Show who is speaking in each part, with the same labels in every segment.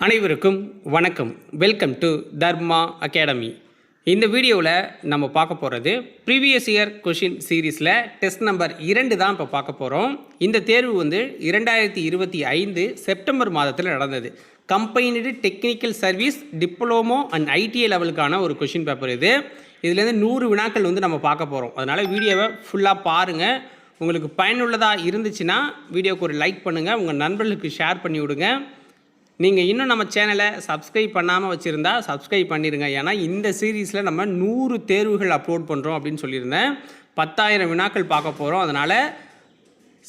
Speaker 1: அனைவருக்கும் வணக்கம். Welcome to Dharma academy. இந்த வீடியோவில் நம்ம பார்க்க போகிறது ப்ரீவியஸ் இயர் கொஷின் சீரீஸில் டெஸ்ட் நம்பர் 2 தான் இப்போ பார்க்க போகிறோம். இந்த தேர்வு 2025 செப்டம்பர் மாதத்தில் நடந்தது. Combined technical service diploma and ITI லெவலுக்கான ஒரு கொஷின் பேப்பர் இது. இதுலேருந்து 100 வினாக்கள் நம்ம பார்க்க போகிறோம். அதனால் வீடியோவை ஃபுல்லாக பாருங்கள். உங்களுக்கு பயனுள்ளதாக இருந்துச்சுன்னா வீடியோவுக்கு ஒரு லைக் பண்ணுங்கள், உங்கள் நண்பர்களுக்கு ஷேர் பண்ணி விடுங்க. நீங்கள் இன்னும் நம்ம சேனலை சப்ஸ்கிரைப் பண்ணாமல் வச்சுருந்தா சப்ஸ்கிரைப் பண்ணிடுங்க. ஏன்னா இந்த சீரீஸில் நம்ம 100 தேர்வுகள் அப்லோட் பண்ணுறோம் அப்படின்னு சொல்லியிருந்தேன். 10,000 வினாக்கள் பார்க்க போகிறோம். அதனால்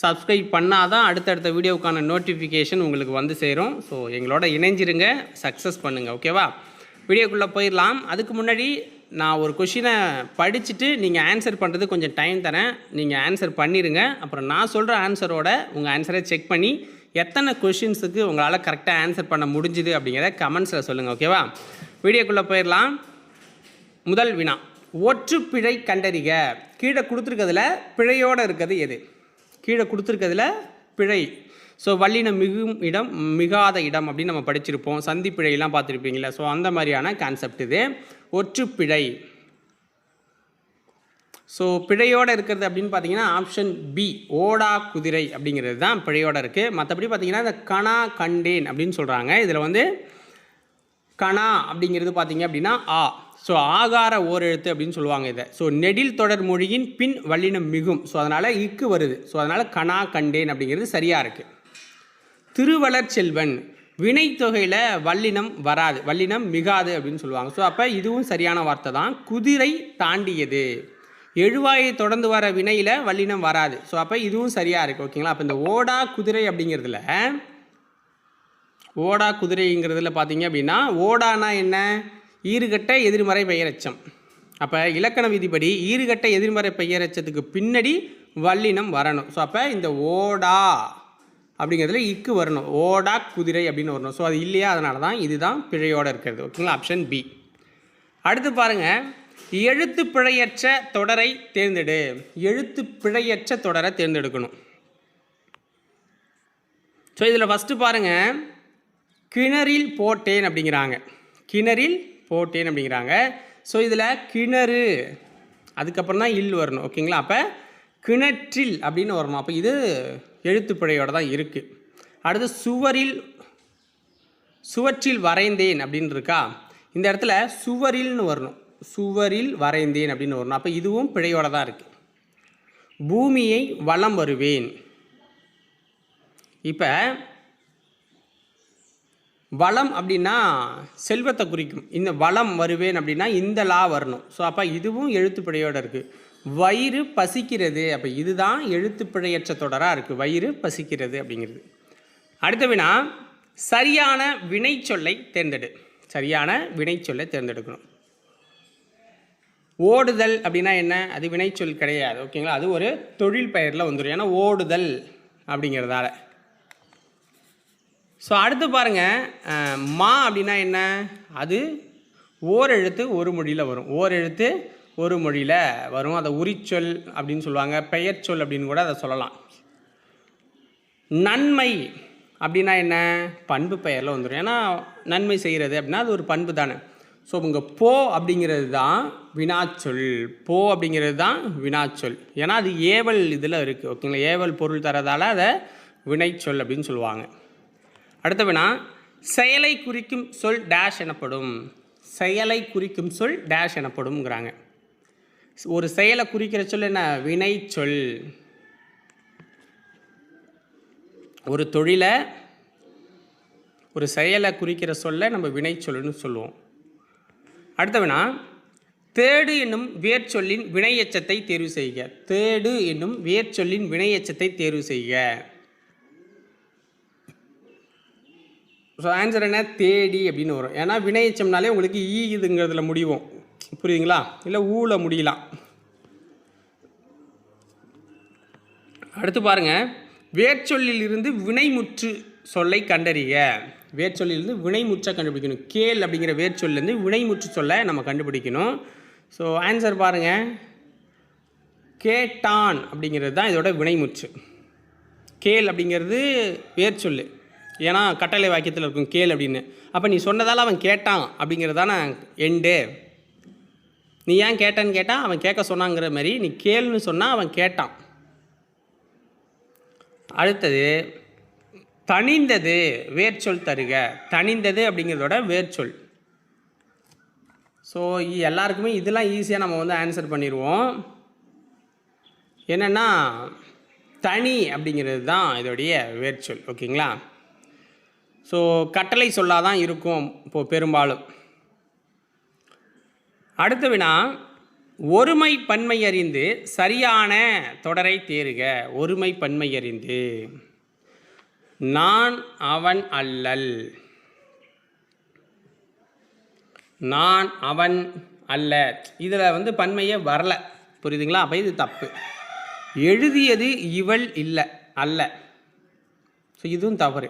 Speaker 1: சப்ஸ்கிரைப் பண்ணால் தான் அடுத்தடுத்த வீடியோவுக்கான நோட்டிஃபிகேஷன் உங்களுக்கு வந்து சேரும். ஸோ எங்களோட இணைஞ்சிருங்க, சக்ஸஸ் பண்ணுங்கள். ஓகேவா? வீடியோக்குள்ளே போயிடலாம். அதுக்கு முன்னாடி நான் ஒரு கொஷினை படிச்சுட்டு நீங்கள் ஆன்சர் பண்ணுறது கொஞ்சம் டைம் தரேன். நீங்கள் ஆன்சர் பண்ணிடுங்க. அப்புறம் நான் சொல்கிற ஆன்சரோட உங்கள் ஆன்சரை செக் பண்ணி எத்தனை கொஷின்ஸுக்கு உங்களால் கரெக்டாக ஆன்சர் பண்ண முடிஞ்சுது அப்படிங்கிறத கமெண்ட்ஸில் சொல்லுங்கள். ஓகேவா? வீடியோக்குள்ளே போயிடலாம். முதல் வினா, ஒற்று பிழை கண்டறிக. கீழே கொடுத்துருக்கிறதுல பிழையோடு இருக்கிறது எது? கீழே கொடுத்துருக்கிறதுல பிழை. ஸோ வல்லினம் மிகும் இடம், மிகாத இடம் அப்படின்னு நம்ம படிச்சிருப்போம். சந்தி பிழையெல்லாம் பார்த்துருப்பீங்களா? ஸோ அந்த மாதிரியான கான்செப்ட் இது. ஒற்று பிழை. ஸோ பிழையோடு இருக்கிறது அப்படின்னு பார்த்தீங்கன்னா ஆப்ஷன் பி, ஓடா குதிரை அப்படிங்கிறது தான் பிழையோடு இருக்குது. மற்றபடி பார்த்தீங்கன்னா இந்த கணா கண்டேன் அப்படின்னு சொல்கிறாங்க. இதில் கணா அப்படிங்கிறது பார்த்தீங்க அப்படின்னா ஆ. ஸோ ஆகார ஓரெழுத்து அப்படின்னு சொல்லுவாங்க இதை. ஸோ நெடில் தொடர் மொழியின் பின் வல்லினம் மிகும். ஸோ அதனால் இக்கு வருது. ஸோ அதனால் கணா கண்டேன் அப்படிங்கிறது சரியாக இருக்குது. திருவளர் செல்வன், வினைத்தொகையில் வல்லினம் வராது, வல்லினம் மிகாது அப்படின்னு சொல்லுவாங்க. ஸோ அப்போ இதுவும் சரியான வார்த்தை தான். குதிரை தாண்டியது, எழுவாயை தொடர்ந்து வர வினையில் வல்லினம் வராது. ஸோ அப்போ இதுவும் சரியாக இருக்குது. ஓகேங்களா? அப்போ இந்த ஓடா குதிரை அப்படிங்கிறதுல, ஓடா குதிரைங்கிறதுல பார்த்தீங்க அப்படின்னா ஓடானா என்ன? ஈறுகட்ட எதிர்மறை பெயரெச்சம். அப்போ இலக்கண விதிப்படி ஈறுகட்ட எதிர்மறை பெயரெச்சத்துக்கு பின்னாடி வல்லினம் வரணும். ஸோ அப்போ இந்த ஓடா அப்படிங்கிறதுல இக்கு வரணும், ஓடா குதிரை அப்படின்னு வரணும். ஸோ அது இல்லையா? அதனால தான் இதுதான் பிழையோடு இருக்கிறது. ஓகேங்களா? Option B. அடுத்து பாருங்கள், எழுத்து பிழையற்ற தொடரை தேர்ந்தெடு. எழுத்து பிழையற்ற தொடரை தேர்ந்தெடுக்கணும். ஸோ இதில் ஃபஸ்ட்டு பாருங்கள், கிணறில் போட்டேன் அப்படிங்கிறாங்க. கிணறில் போட்டேன் அப்படிங்கிறாங்க. ஸோ இதில் கிணறு அதுக்கப்புறம் தான் இல் வரணும். ஓகேங்களா? அப்போ கிணற்றில் அப்படின்னு வரணும். அப்போ இது எழுத்து பிழையோடு தான் இருக்குது. அடுத்து சுவற்றில் வரைந்தேன் அப்படின்னு இருக்கா? இந்த இடத்துல சுவரில்னு வரணும், சுவரில் வரைந்தேன் அப்படின்னு வரணும். அப்போ இதுவும் பிழையோடு தான் இருக்குது. பூமியை வலம் வருவேன். இப்போ வளம் அப்படின்னா செல்வத்தை குறிக்கும். இந்த வளம் வருவேன் அப்படின்னா இந்த லா வரணும். ஸோ அப்போ இதுவும் எழுத்து பிழையோடு இருக்குது. வயிறு பசிக்கிறது, அப்போ இதுதான் எழுத்து பிழையற்ற தொடராக இருக்குது, வயிறு பசிக்கிறது அப்படிங்கிறது. அடுத்த வினா, சரியான வினைச்சொல்லை தேர்ந்தெடு. சரியான வினைச்சொல்லை தேர்ந்தெடுக்கணும். ஓடுதல் அப்படின்னா என்ன? அது வினைச்சொல் கிடையாது. ஓகேங்களா? அது ஒரு தொழில் பெயரில் வந்துடும், ஏன்னா ஓடுதல் அப்படிங்கிறதால. ஸோ அடுத்து பாருங்கள், மா அப்படின்னா என்ன? அது ஓரெழுத்து ஒரு மொழியில் வரும், ஓரெழுத்து ஒரு மொழியில் வரும். அதை உரிச்சொல் அப்படின்னு சொல்லுவாங்க, பெயர் சொல் அப்படின்னு கூட அதை சொல்லலாம். நன்மை அப்படின்னா என்ன? பண்பு பெயரில் வந்துடும், ஏன்னா நன்மை செய்கிறது அப்படின்னா அது ஒரு பண்பு தானே. ஸோ இங்கே போ அப்படிங்கிறது தான் வினாச்சொல், போ அப்படிங்கிறது தான் வினாச்சொல், ஏன்னா அது ஏவல் இதில் இருக்குது. ஓகேங்களா? ஏவல் பொருள் தரதால் அதை வினைச்சொல் அப்படின்னு சொல்லுவாங்க. அடுத்த வினா, செயலை குறிக்கும் சொல் டேஷ் எனப்படும். செயலை குறிக்கும் சொல் டேஷ் எனப்படும்ங்கிறாங்க. ஒரு செயலை குறிக்கிற சொல் என்ன? வினைச்சொல். ஒரு தொழிலை, ஒரு செயலை குறிக்கிற சொல்ல நம்ம வினைச்சொல்னு சொல்லுவோம். அடுத்த வினா, தேடு என்னும் வேர்ச்சொல்லின் வினையெச்சத்தை தேர்வு செய்க. தேடு என்னும் வேர்ச்சொல்லின் வினையெச்சத்தை தேர்வு செய்க. ஸோ ஆன்சர் என்ன? தேடி அப்படின்னு வரும், ஏன்னா வினையெச்சம்னாலே உங்களுக்கு ஈ இதுங்கிறதுல முடிவும். புரியுதுங்களா? இல்லை ஊல முடியலாம். அடுத்து பாருங்கள், வேர்ச்சொல்லில் இருந்து வினைமுற்று சொல்லை கண்டறிய. வேர்ச்சொல்லிலிருந்து வினைமுற்றை கண்டுபிடிக்கணும். கேள் அப்படிங்கிற வேர்ச்சொல்லேருந்து வினைமுற்று சொல்லை நம்ம கண்டுபிடிக்கணும். ஸோ ஆன்சர் பாருங்கள், கேட்டான் அப்படிங்கிறது தான் இதோட வினைமுற்று. கேள் அப்படிங்கிறது வேர்ச்சொல், ஏன்னா கட்டளை வாக்கியத்தில் இருக்கும் கேள் அப்படின்னு. அப்போ நீ சொன்னதால் அவன் கேட்டான் அப்படிங்கிறது தானே எண்டு. நீ ஏன் கேட்டான்னு கேட்டால் அவன் கேட்க சொன்னாங்கிற மாதிரி, நீ கேள்னு சொன்னால் அவன் கேட்டான். அடுத்தது தனிந்தது வேர்ச்சொல் தருக. தனிந்தது அப்படிங்கிறதோட வேர்ச்சொல். ஸோ எல்லாருக்குமே இதெல்லாம் ஈஸியாக நம்ம வந்து ஆன்சர் பண்ணிடுவோம். என்னென்னா தனி அப்படிங்கிறது தான் இதோடைய வேர்ச்சொல். ஓகேங்களா? ஸோ கட்டளை சொல்லாதான் இருக்கும் இப்போது பெரும்பாலும். அடுத்த வினா, ஒருமை பன்மை அறிந்து சரியான தொடரை தேறுக. ஒருமை பன்மை அறிந்து. நான் அவன் அல்லல். நான் அவன் அல்ல. இதில் வந்து பன்மையே வரல. புரியுதுங்களா? அப்போ இது தப்பு. எழுதியது இவள் இல்லை அல்ல. ஸோ இதுவும் தவறு.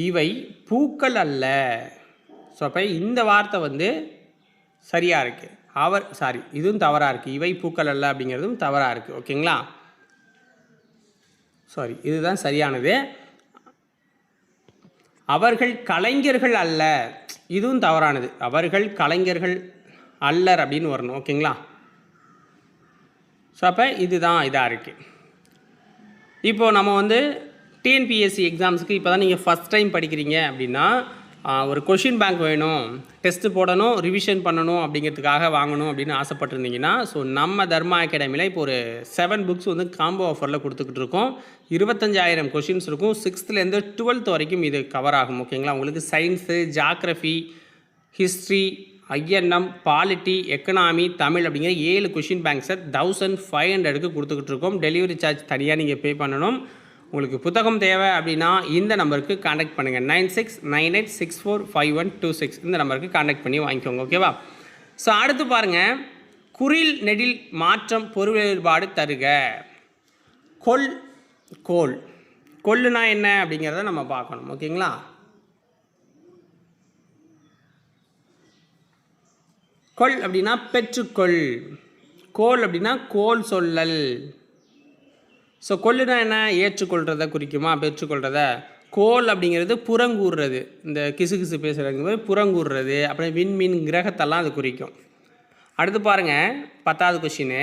Speaker 1: இவை பூக்கள் அல்ல. ஸோ அப்போ இந்த வார்த்தை வந்து சரியாக இருக்குது. இதுவும் தவறாக இருக்குது. இவை பூக்கள் அல்ல அப்படிங்கிறதும் தவறாக இருக்குது. ஓகேங்களா? இதுதான் சரியானது. அவர்கள் கலைஞர்கள் அல்ல. இதுவும் தவறானது. அவர்கள் கலைஞர்கள் அல்லர் அப்படின்னு வரணும். ஓகேங்களா? ஸோ அப்போ இதுதான் இதாக இருக்குது. இப்போது நம்ம வந்து டிஎன்பிஎஸ்சி எக்ஸாம்ஸுக்கு இப்போ தான் நீங்கள் ஃபஸ்ட் டைம் படிக்கிறீங்க அப்படின்னா, ஒரு கொஷின் பேங்க் வேணும், டெஸ்ட்டு போடணும், ரிவிஷன் பண்ணணும் அப்படிங்கிறதுக்காக வாங்கணும் அப்படின்னு ஆசைப்பட்டிருந்தீங்கன்னா, ஸோ நம்ம தர்மா அகாடமியில் இப்போ ஒரு 7 புக்ஸ் வந்து காம்போ ஆஃபரில் கொடுத்துக்கிட்டு இருக்கோம். 25,000 கொஷின்ஸ் இருக்கும். 6th-லேருந்து 12th வரைக்கும் இது கவர் ஆகும். ஓகேங்களா? உங்களுக்கு science, geography, history, INM, polity, economy, Tamil அப்படிங்கிற 7 கொஷின் பேங்க்ஸை 1500க்கு கொடுத்துக்கிட்டு இருக்கோம். டெலிவரி சார்ஜ் தனியாக நீங்கள் பே பண்ணணும். உங்களுக்கு புத்தகம் தேவை அப்படின்னா இந்த நம்பருக்கு காண்டாக்ட் பண்ணுங்கள். 9698645126 இந்த நம்பருக்கு காண்டாக்ட் பண்ணி வாங்கிக்கோங்க. ஓகேவா? ஸோ அடுத்து பாருங்கள், குறில் நெடில் மாற்றம் பொருள் வேறுபாடு தருக. கொல் கோல். கொல்லுனா என்ன அப்படிங்கிறத நம்ம பார்க்கணும். ஓகேங்களா? கொல் அப்படின்னா பெற்றுக்கொள். கோல் அப்படின்னா கோல் சொல்லல். ஸோ கொல்லுனா என்ன? ஏற்றுக்கொள்கிறத குறிக்குமா? பெற்றுக்கொள்கிறத. கோல் அப்படிங்கிறது புறங்கூறுறது. இந்த கிசு பேசுகிறவங்க புறங்கூறுறது. அப்புறம் விண்மீன் கிரகத்தெல்லாம் அது குறிக்கும். அடுத்து பாருங்கள், 10வது கொஷினு.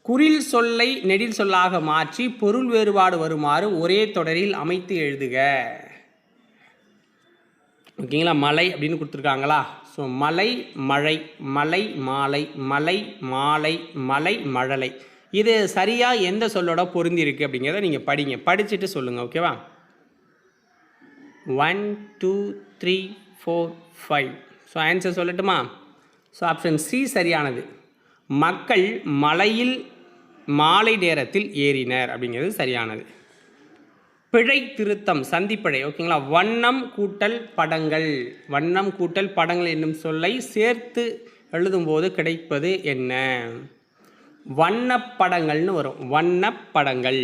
Speaker 1: குறில் சொல்லை நெடில் சொல்லாக மாற்றி பொருள் வேறுபாடு வருமாறு ஒரே தொடரில் அமைத்து எழுதுக. ஓகேங்களா? மலை அப்படின்னு கொடுத்துருக்காங்களா? ஸோ மலை, மழை, மலை, மாலை, மலை, மாலை, மலை, மழலை. இது சரியாக எந்த சொல்லோட பொருந்தி இருக்குது அப்படிங்கிறத நீங்கள் படிங்க. படிச்சுட்டு சொல்லுங்கள். ஓகேவா? 1 2 3 4 5. ஸோ ஆன்சர் சொல்லட்டுமா? ஸோ ஆப்ஷன் சி சரியானது. மக்கள் மலையில் மாலை நேரத்தில் ஏறினர் அப்படிங்கிறது சரியானது. பிழை திருத்தம் சந்திப்பிழை. ஓகேங்களா? வண்ணம் கூட்டல் படங்கள். வண்ணம் கூட்டல் படங்கள் என்னும் சொல்லை சேர்த்து எழுதும்போது கிடைப்பது என்ன? வண்ணப்படங்கள்னு வரும். வண்ணப்படங்கள்.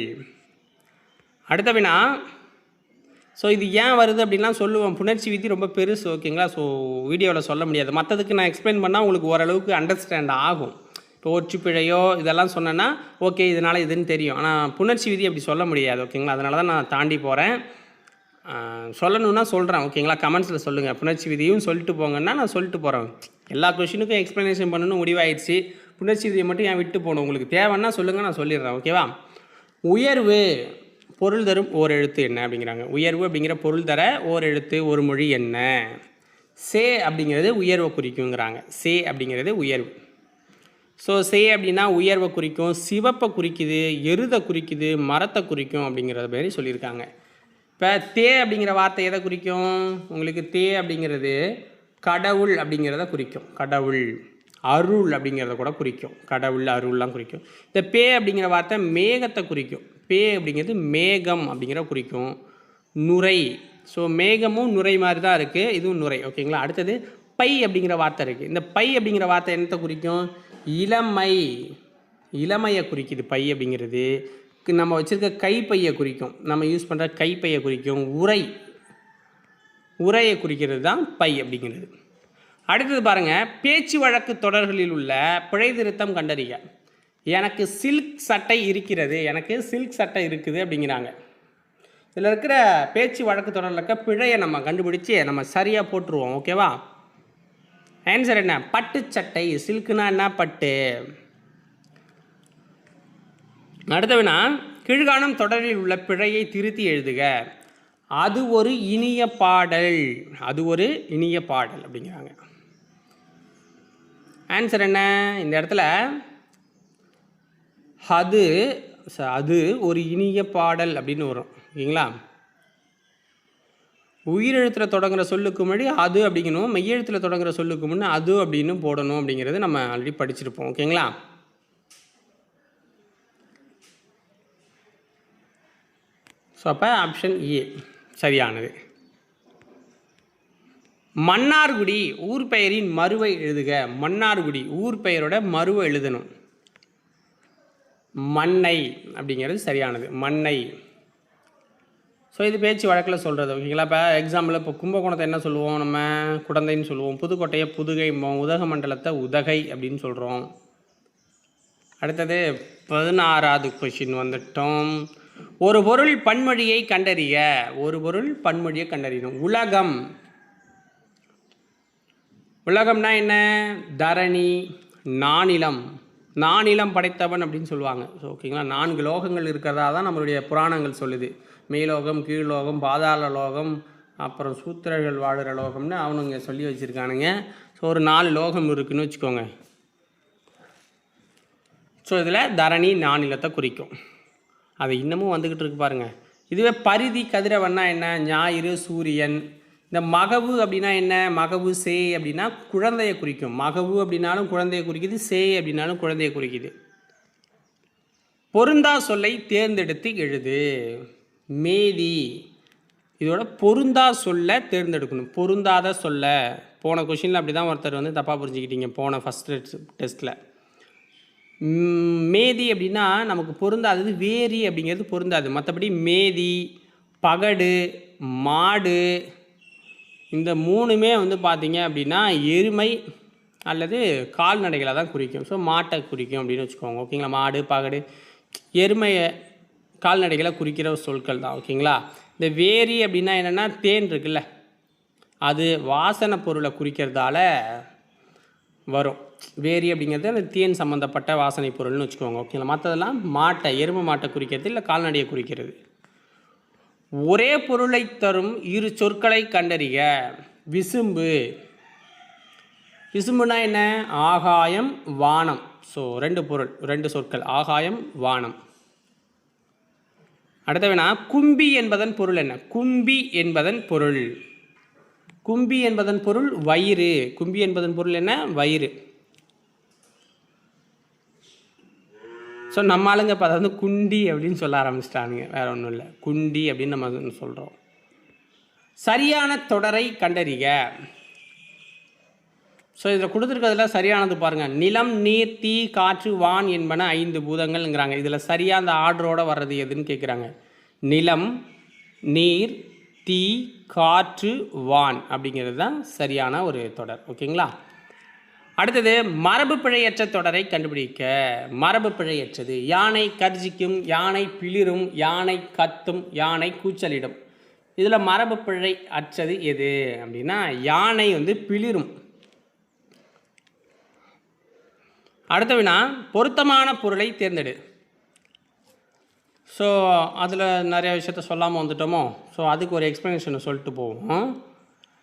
Speaker 1: அடுத்த வினா. ஸோ இது ஏன் வருது அப்படின்லாம் சொல்லுவோம். புணர்ச்சி விதி ரொம்ப பெருசு. ஓகேங்களா? ஸோ வீடியோவில் சொல்ல முடியாது. மற்றதுக்கு நான் எக்ஸ்பிளைன் பண்ணால் உங்களுக்கு ஓரளவுக்கு அண்டர்ஸ்டாண்ட் ஆகும். இப்போ ஒற்றுப்பிழையோ இதெல்லாம் சொன்னேன்னா ஓகே இதனால் இதுன்னு தெரியும். ஆனால் புணர்ச்சி விதி அப்படி சொல்ல முடியாது. ஓகேங்களா? அதனால தான் நான் தாண்டி போகிறேன். சொல்லணுன்னா சொல்கிறேன். ஓகேங்களா? கமெண்ட்ஸில் சொல்லுங்கள். புணர்ச்சி விதியும் சொல்லிட்டு போங்கன்னா நான் சொல்லிட்டு போகிறேன். எல்லா கொஷினுக்கும் எக்ஸ்ப்ளனேஷன் பண்ணணும் முடிவாயிடுச்சு. புணர்ச்சி விதியை மட்டும் ஏன் விட்டு போகணும்? உங்களுக்கு தேவைன்னா சொல்லுங்கள், நான் சொல்லிடுறேன். ஓகேவா? உயர்வு பொருள் தரும் ஓர் எழுத்து என்ன அப்படிங்கிறாங்க. உயர்வு அப்படிங்கிற பொருள் தர ஓர் எழுத்து ஒரு மொழி என்ன? சே அப்படிங்கிறது உயர்வை குறிக்குங்கிறாங்க. சே அப்படிங்கிறது உயர்வு. ஸோ சே அப்படின்னா உயர்வை குறிக்கும், சிவப்பை குறிக்குது, எருதை குறிக்குது, மரத்தை குறிக்கும் அப்படிங்கிறத மாதிரி சொல்லியிருக்காங்க. இப்போ தே அப்படிங்கிற வார்த்தை எதை குறிக்கும்? உங்களுக்கு தே அப்படிங்கிறது கடவுள் அப்படிங்கிறத குறிக்கும். கடவுள். அருள் அப்படிங்கிறத கூட குறிக்கும். கடவுள் அருள்லாம் குறிக்கும். இந்த பே அப்படிங்கிற வார்த்தை மேகத்தை குறிக்கும். பே அப்படிங்கிறது மேகம் அப்படிங்கிற குறிக்கும். நுரை. ஸோ மேகமும் நுரை மாதிரி தான் இருக்குது. இதுவும் நுரை. ஓகேங்களா? அடுத்தது பை அப்படிங்கிற வார்த்தை இருக்குது. இந்த பை அப்படிங்கிற வார்த்தை என்னத்தை குறிக்கும்? இளமை. இளமையை குறிக்குது பை அப்படிங்கிறது. நம்ம வச்சுருக்க கைப்பையை குறிக்கும். நம்ம யூஸ் பண்ணுற கைப்பையை குறிக்கும். உரை. உரையை குறிக்கிறது தான் பை அப்படிங்கிறது. அடுத்தது பாருங்கள், பேச்சு வழக்கு தொடர்களில் உள்ள பிழை திருத்தம் கண்டறிய. எனக்கு சில்க் சட்டை இருக்கிறது. எனக்கு சில்க் சட்டை இருக்குது அப்படிங்கிறாங்க. இதில் இருக்கிற பேச்சு வழக்கு தொடரில் இருக்க பிழையை நம்ம கண்டுபிடிச்சி நம்ம சரியாக போட்டுருவோம். ஓகேவா? ஆன்சர் என்ன? பட்டு சட்டை. சில்க்குனா என்ன? பட்டு. அடுத்தவனா கீழ்காணும் தொடரில் உள்ள பிழையை திருத்தி எழுதுக. அது ஒரு இனிய பாடல். அது ஒரு இனிய பாடல் அப்படிங்கிறாங்க. ஆன்சர் என்ன? இந்த இடத்துல அது ஒரு இனிய பாடல் அப்படின்னு வரும். ஓகேங்களா? உயிரெழுத்தில் தொடங்குகிற சொல்லுக்கு முன்னாடி அது அப்படிங்கணும், மெய்யெழுத்தில் தொடங்குகிற சொல்லுக்கு முன்னே அது அப்படின்னு போடணும் அப்படிங்கிறது நம்ம ஆல்ரெடி படிச்சிருப்போம். ஓகேங்களா? ஸோ அப்போ ஆப்ஷன் ஏ சரியானது. மன்னார்குடி ஊர் பெயரின் மருவை எழுதுக. மன்னார்குடி ஊர் பெயரோட மருவை எழுதணும். மண்ணை அப்படிங்கிறது சரியானது. மண்ணை. ஸோ இது பேச்சு வழக்கில் சொல்கிறது. ஓகேங்களா? இப்போ எக்ஸாம்பிள் இப்போ கும்பகோணத்தை என்ன சொல்லுவோம்? நம்ம குடந்தைன்னு சொல்லுவோம். புதுக்கோட்டையை புதுகை, உதகமண்டலத்தை உதகை அப்படின்னு சொல்கிறோம். அடுத்தது 16வது கொஷின் வந்துட்டோம். ஒரு பொருள் பன்மொழியை கண்டறிய. ஒரு பொருள் பன்மொழியை கண்டறியணும். உலகம். உலகம்னா என்ன? தரணி, நானிலம். நானிலம் படைத்தவன் அப்படின்னு சொல்லுவாங்க. ஸோ ஓகேங்களா? 4 லோகங்கள் இருக்கிறதா தான் நம்மளுடைய புராணங்கள் சொல்லுது. மேலோகம், கீழ்லோகம், பாதாள லோகம், அப்புறம் சூத்திரர்கள் வாழுற லோகம்னு அவனுங்க சொல்லி வச்சுருக்கானுங்க. ஸோ ஒரு 4 லோகம் இருக்குதுன்னு வச்சுக்கோங்க. ஸோ இதில் தரணி நானிலத்தை குறிக்கும். அது இன்னமும் வந்துக்கிட்டு இருக்கு பாருங்கள். இதுவே பரிதி கதிரவன்னா என்ன? ஞாயிறு, சூரியன். இந்த மகவு அப்படின்னா என்ன? மகவு சே அப்படின்னா குழந்தையை குறிக்கும். மகவு அப்படின்னாலும் குழந்தையை குறிக்குது, சே அப்படின்னாலும் குழந்தையை குறிக்குது. பொருந்தா சொல்லை தேர்ந்தெடுத்து எழுது. மேதி. இதோட பொருந்தா சொல்ல தேர்ந்தெடுக்கணும். பொருந்தாத சொல்ல. போன கொஷினில் அப்படி தான் ஒருத்தர் வந்து தப்பாக புரிஞ்சுக்கிட்டீங்க போன ஃபஸ்ட் டெஸ்ட்டில். மேதி அப்படின்னா நமக்கு பொருந்தாதது. வேரி அப்படிங்கிறது பொருந்தாது. மற்றபடி மேதி, பகடு, மாடு, இந்த 3மே வந்து பார்த்திங்க அப்படின்னா எருமை அல்லது கால்நடைகளை தான் குறிக்கும். ஸோ மாட்டை குறிக்கும் அப்படின்னு வச்சுக்கோங்க. ஓகேங்களா? மாடு, பகடு, எருமையை, கால்நடைகளை குறிக்கிற சொற்கள் தான். ஓகேங்களா? இந்த வேரி அப்படின்னா என்னென்னா தேன் இருக்குல்ல, அது வாசனை பொருளை குறிக்கிறதால வரும். வேரி அப்படிங்கிறது அந்த தேன் சம்மந்தப்பட்ட வாசனை பொருள்னு வச்சுக்கோங்க. ஓகேங்களா? மற்றதெல்லாம் மாட்டை, எருமை மாட்டை குறிக்கிறது இல்லை கால்நடையை குறிக்கிறது. ஒரே பொருளை தரும் 2 சொற்களை கண்டறிக. விசும்பு. விசும்புனா என்ன? ஆகாயம், வானம். ஸோ 2 பொருள், 2 சொற்கள். ஆகாயம், வானம். அடுத்தவனா கும்பி என்பதன் பொருள் என்ன? கும்பி என்பதன் பொருள். கும்பி என்பதன் பொருள் வயிறு. கும்பி என்பதன் பொருள் என்ன? வயிறு. ஸோ நம்ம ஆளுங்க இப்போ அதை வந்து குண்டி அப்படின்னு சொல்ல ஆரம்பிச்சிட்டானுங்க. வேறு ஒன்றும் இல்லை, குண்டி அப்படின்னு நம்ம சொல்கிறோம். சரியான தொடரை கண்டறிக. ஸோ இதில் கொடுத்துருக்கிறதுல சரியானது பாருங்கள். நிலம், நீர், தீ, காற்று, வான் என்பன 5 பூதங்கள்ங்கிறாங்க. இதில் சரியாக அந்த ஆர்டரோடு வர்றது எதுன்னு கேட்குறாங்க. நிலம், நீர், தீ, காற்று, வான் அப்படிங்கிறது தான் சரியான ஒரு தொடர். ஓகேங்களா? அடுத்தது மரபு பிழையற்ற தொடரை கண்டுபிடிக்க. மரபு பிழையற்றது. யானை கர்ஜிக்கும், யானை பிளிரும், யானை கத்தும், யானை கூச்சலிடும். இதில் மரபு பிழை அற்றது எது அப்படின்னா யானை வந்து பிளிரும். அடுத்தவினா பொருத்தமான பொருளை தேர்ந்தெடு. ஸோ அதில் நிறைய விஷயத்த சொல்லாமல் வந்துட்டோமோ. ஸோ அதுக்கு ஒரு எக்ஸ்ப்ளனேஷனை சொல்லிட்டு போவோம்.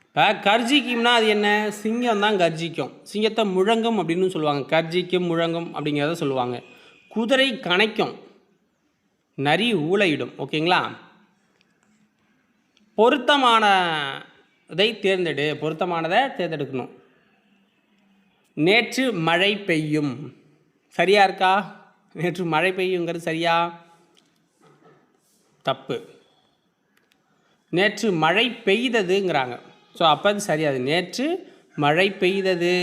Speaker 1: இப்போ கர்ஜிக்கும்னா அது என்ன? சிங்கம் தான் கர்ஜிக்கும். சிங்கத்தை முழங்கும் அப்படின்னு சொல்லுவாங்க. கர்ஜிக்கும், முழங்கும் அப்படிங்கிறத சொல்லுவாங்க. குதிரை கணைக்கும், நரி ஊளையிடும். ஓகேங்களா? பொருத்தமானதை தேர்ந்தெடு. பொருத்தமானதை தேர்ந்தெடுக்கணும். நேற்று மழை பெய்யும். சரியா இருக்கா? நேற்று மழை பெய்யுங்கிறது சரியா? தப்பு. நேற்று மழை பெய்ததுங்கிறாங்க. ஸோ அப்போ அது சரியாது. நேற்று மழை பெய்தது.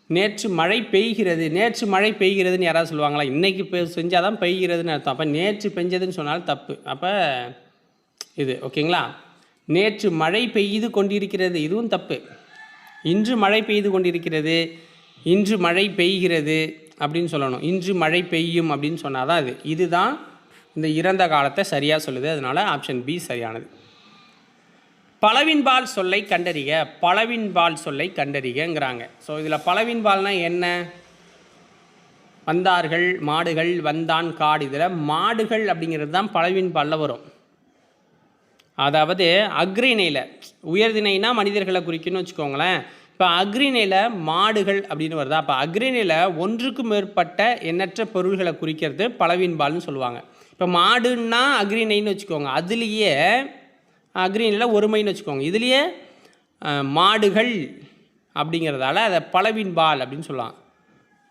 Speaker 1: நேற்று மழை பெய்கிறது. நேற்று மழை பெய்கிறதுன்னு யாராவது சொல்லுவாங்களா? இன்றைக்கி செஞ்சால் தான் பெய்கிறதுன்னு அர்த்தம். அப்போ நேற்று பெஞ்சதுன்னு சொன்னாலும் தப்பு. அப்போ இது ஓகேங்களா? நேற்று மழை பெய்து கொண்டிருக்கிறது, இதுவும் தப்பு. இன்று மழை பெய்து கொண்டிருக்கிறது, இன்று மழை பெய்கிறது, அப்படின்னு சொல்லணும். இன்று மழை பெய்யும் அப்படின்னு சொன்னால் தான் இதுதான் இந்த இறந்த காலத்தை சரியாக சொல்லுது. அதனால் ஆப்ஷன் பி சரியானது. பலவின்பால் சொல்லை கண்டறிக. பலவின்பால் சொல்லை கண்டறிகங்கிறாங்க. ஸோ இதில் பலவின்பால்னால் என்ன? வந்தார்கள், மாடுகள், வந்தான், காடு. இதில் மாடுகள் அப்படிங்கிறது தான் பலவின்பாலில் வரும். அதாவது அக்ரிணையில் உயர்திணைனா மனிதர்களை குறிக்கணும்னு வச்சுக்கோங்களேன். இப்போ அக்ரிணையில் மாடுகள் அப்படின்னு வருதா? அப்போ அக்ரிணையில் ஒன்றுக்கு மேற்பட்ட எண்ணற்ற பொருள்களை குறிக்கிறது பலவின்பால்னு சொல்லுவாங்க. இப்போ மாடுன்னா அக்ரிணைன்னு வச்சுக்கோங்க, அதுலேயே அக்ரிணையில் ஒருமைன்னு வச்சுக்கோங்க, இதுலேயே மாடுகள் அப்படிங்கிறதால அதை பலவின்பால் அப்படின்னு சொல்லலாம்.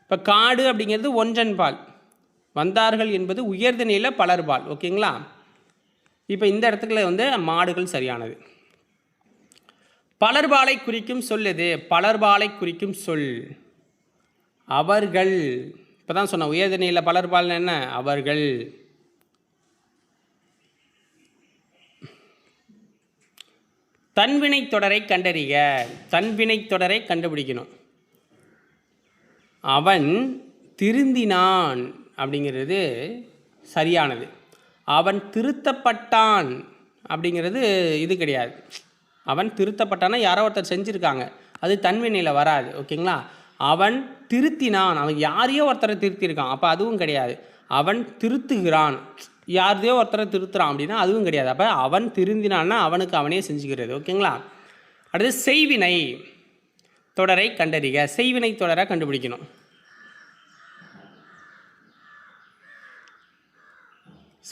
Speaker 1: இப்போ காடு அப்படிங்கிறது ஒன்றன்பால், வந்தார்கள் என்பது உயர்திணையில் பலர்பால். ஓகேங்களா? இப்போ இந்த இடத்துக்குள்ள மாடுகள் சரியானது. பலர்பாலை குறிக்கும் சொல் எது? பலர்பாலை குறிக்கும் சொல் அவர்கள். இப்போ தான் சொன்ன உயர்திணையில் பலர்பால் என்ன? அவர்கள். தன்வினை தொடரை கண்டறிக. தன்வினை தொடரை கண்டுபிடிக்கணும். அவன் திருந்தினான் அப்படிங்கிறது சரியானது. அவன் திருத்தப்பட்டான் அப்படிங்கிறது இது கிடையாது. அவன் திருத்தப்பட்டான்னா யாரோ ஒருத்தர் செஞ்சுருக்காங்க, அது தன்வினையில் வராது. ஓகேங்களா? அவன் திருத்தினான், அவன் யாரையோ ஒருத்தரை திருத்தியிருக்கான், அப்போ அதுவும் கிடையாது. அவன் திருத்துகிறான், யாரையோ ஒருத்தரை திருத்துறான் அப்படின்னா அதுவும் கிடையாது. அப்போ அவன் திருந்தினான்னா அவனுக்கு அவனே செஞ்சுக்கிறது. ஓகேங்களா? அடுத்து செய்வினை தொடரை கண்டறிக. செய்வினை தொடரை கண்டுபிடிக்கணும்.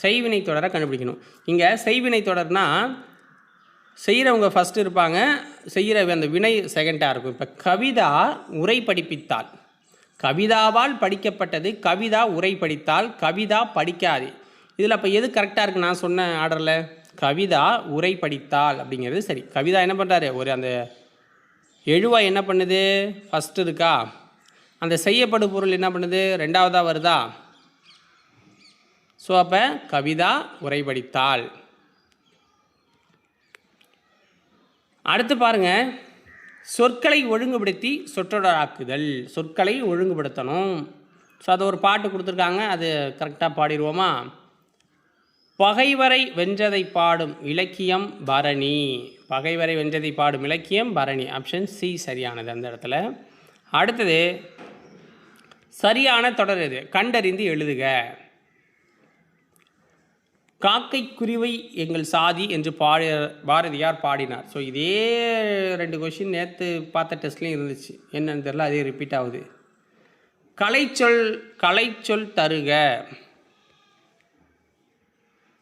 Speaker 1: செய்வினை தொடரை கண்டுபிடிக்கணும். இங்கே செய்வினை தொடர்னா செய்கிறவங்க ஃபஸ்ட்டு இருப்பாங்க, செய்கிற அந்த வினை செகண்டாக இருக்கும். இப்போ கவிதா உரை படிப்பித்தாள், கவிதாவால் படிக்கப்பட்டது, கவிதா உரை படித்தால், கவிதா படிக்காது. இதில் அப்போ எது கரெக்டாக இருக்குது? நான் சொன்ன ஆர்டரில் கவிதா உரை படித்தாள் அப்படிங்கிறது சரி. கவிதா என்ன பண்ணுறாரு? ஒரு அந்த எழுவாய் என்ன பண்ணுது? ஃபஸ்ட்டு இருக்கா? அந்த செய்யப்படும் பொருள் என்ன பண்ணுது? ரெண்டாவதாக வருதா? ஸோ அப்போ கவிதா உரை படித்தாள். அடுத்து பாருங்கள், சொற்களை ஒழுங்குபடுத்தி சொற்றொடராக்குதல். சொற்களை ஒழுங்குபடுத்தணும். ஸோ அது ஒரு பாட்டு கொடுத்துருக்காங்க, அது கரெக்டாக பாடிடுவோமா? பகைவரை வென்றதை பாடும் இலக்கியம் பரணி. பகைவரை வென்றதை பாடும் இலக்கியம் பரணி. ஆப்ஷன் சி சரியானது அந்த இடத்துல. அடுத்தது சரியான தொடர் எது? கண்டறிந்து எழுதுக. காக்கை குருவை எங்கள் சாதி என்று பாரதியார் பாடினார். ஸோ இதே 2 கொஷின் நேற்று பார்த்த டெஸ்ட்லேயும் இருந்துச்சு, என்னன்னு தெரியல, அதே ரிப்பீட் ஆகுது. கலைச்சொல் தருக.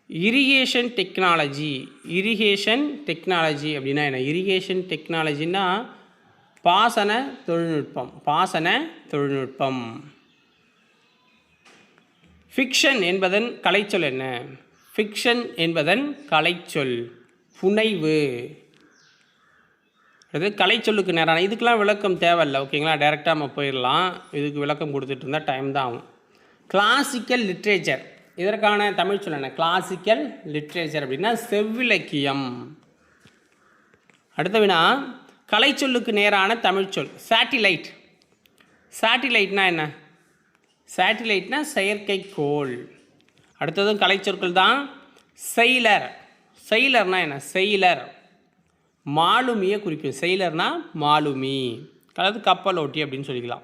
Speaker 1: Irrigation technology. இரிகேஷன் டெக்னாலஜி அப்படின்னா என்ன? இரிகேஷன் டெக்னாலஜின்னா பாசன தொழில்நுட்பம். பாசன தொழில்நுட்பம். ஃபிக்ஷன் என்பதன் கலைச்சொல் என்ன? ஃபிக்ஷன் என்பதன் கலைச்சொல் புனைவு. அது கலைச்சொல்லுக்கு நேரான. இதுக்கெல்லாம் விளக்கம் தேவையில்லை. ஓகேங்களா? டைரெக்டாக நம்ம போயிடலாம். இதுக்கு விளக்கம் கொடுத்துட்டு இருந்தால் டைம் தான் ஆகும். கிளாசிக்கல் லிட்ரேச்சர், இதற்கான தமிழ் சொல் என்ன? கிளாசிக்கல் லிட்ரேச்சர் அப்படின்னா செவ்விலக்கியம். அடுத்த வினா, கலைச்சொல்லுக்கு நேரான தமிழ் சொல் சேட்டிலைட். சேட்டிலைட்னா என்ன? சேட்டிலைட்னா செயற்கைக்கோள். அடுத்ததும் கலைச்சொற்கள் தான். செயலர். செயலர்னா என்ன? செயலர் மாலுமியை குறிக்கும். செயலர்னா மாலுமி, அதாவது கப்பலோட்டி அப்படின்னு சொல்லிக்கலாம்.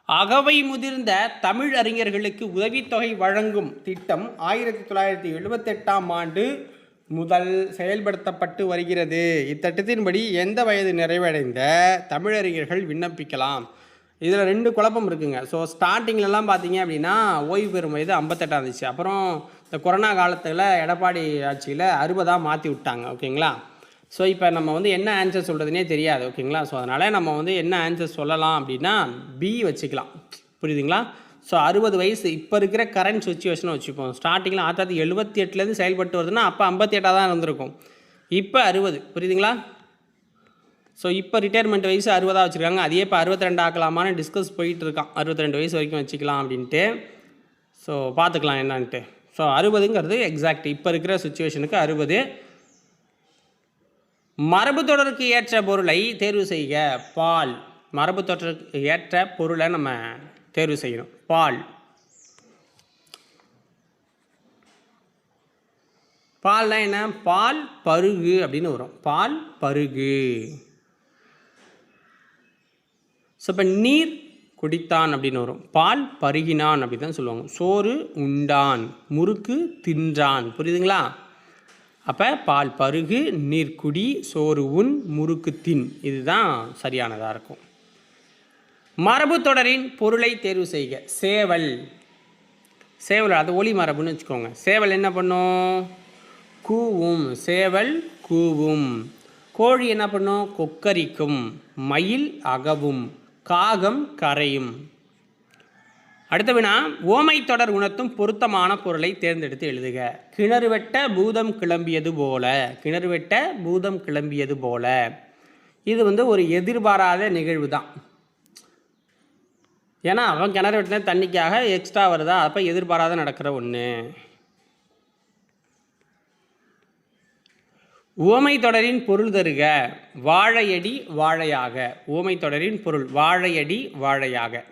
Speaker 1: அகவை முதிர்ந்த தமிழ் அறிஞர்களுக்கு உதவித்தொகை வழங்கும் திட்டம் 1978ஆம் ஆண்டு முதல் செயல்படுத்தப்பட்டு வருகிறது. இத்திட்டத்தின்படி எந்த வயது நிறைவடைந்த தமிழறிஞர்கள் விண்ணப்பிக்கலாம்? இதில் 2 குழப்பம் இருக்குங்க. ஸோ ஸ்டார்டிங்லலாம் பார்த்தீங்க அப்படின்னா ஓய்வு பெறும் வயது 58 இருந்துச்சு. அப்புறம் இந்த கொரோனா காலத்தில் எடப்பாடி ஆட்சியில் 60 மாற்றி விட்டாங்க. ஓகேங்களா? ஸோ இப்போ நம்ம என்ன ஆன்சர் சொல்கிறதுனே தெரியாது. ஓகேங்களா? ஸோ அதனால் நம்ம என்ன ஆன்சர் சொல்லலாம் அப்படின்னா பி வச்சுக்கலாம். புரியுதுங்களா? ஸோ 60 வயசு இப்போ இருக்கிற கரண்ட் சுச்சுவேஷனை வச்சுப்போம். ஸ்டார்டிங்கில் 1978 செயல்பட்டு வருதுன்னா அப்போ 58 தான் இருந்திருக்கும். இப்போ 60. புரியுதுங்களா? ஸோ இப்போ ரிட்டையர்மெண்ட் வயசு 60 வச்சுருக்காங்க. அதே இப்போ 62 ஆக்கலாமான்னு டிஸ்கஸ் போயிட்டு இருக்கான். 62 வயசு வரைக்கும் வச்சுக்கலாம் அப்படின்ட்டு. ஸோ பார்த்துக்கலாம் என்னான்ட்டு. ஸோ 60ங்கிறது எக்ஸாக்ட் இப்போ இருக்கிற சுச்சுவேஷனுக்கு 60. மரபு தொடருக்கு ஏற்ற பொருளை தேர்வு செய்க. பால். மரபு தோற்றத்துக்கு ஏற்ற பொருளை நம்ம தேர்வு செய்யணும். பால், பால்னா என்ன? பால் பருகு அப்படின்னு வரும். பால் பருகு. ஸோ இப்போ நீர் குடித்தான் அப்படின்னு வரும். பால் பருகினான் அப்படி தான் சொல்லுவாங்க. சோறு உண்டான், முறுக்கு தின்றான். புரியுதுங்களா? அப்போ பால் பருகு, நீர் குடி, சோறு உண், முறுக்கு தின். இதுதான் சரியானதாக இருக்கும். மரபு தொடரின் பொருளை தேர்வு செய்க. சேவல், சேவல் அது ஒலி மரபுன்னு வச்சுக்கோங்க. சேவல் என்ன பண்ணும்? கூவும். சேவல் கூவும். கோழி என்ன பண்ணும்? கொக்கரிக்கும். மயில் அகவும். காகம் கரையும். அடுத்த வினா, ஓமை தொடர் உணர்த்தும் பொருத்தமான பொருளை தேர்ந்தெடுத்து எழுதுக. கிணறு வெட்ட பூதம் கிளம்பியது போல. கிணறு வெட்ட பூதம் கிளம்பியது போல. இது ஒரு எதிர்பாராத நிகழ்வு தான். ஏன்னா அவன் கிணறு வெட்டின தண்ணிக்காக எக்ஸ்ட்ரா வருதா, அப்போ எதிர்பாராத நடக்கிற ஒன்று. ஓமை தொடரின் பொருள் தருக. வாழையடி வாழையாக. ஓமை தொடரின் பொருள் வாழையடி வாழையாக.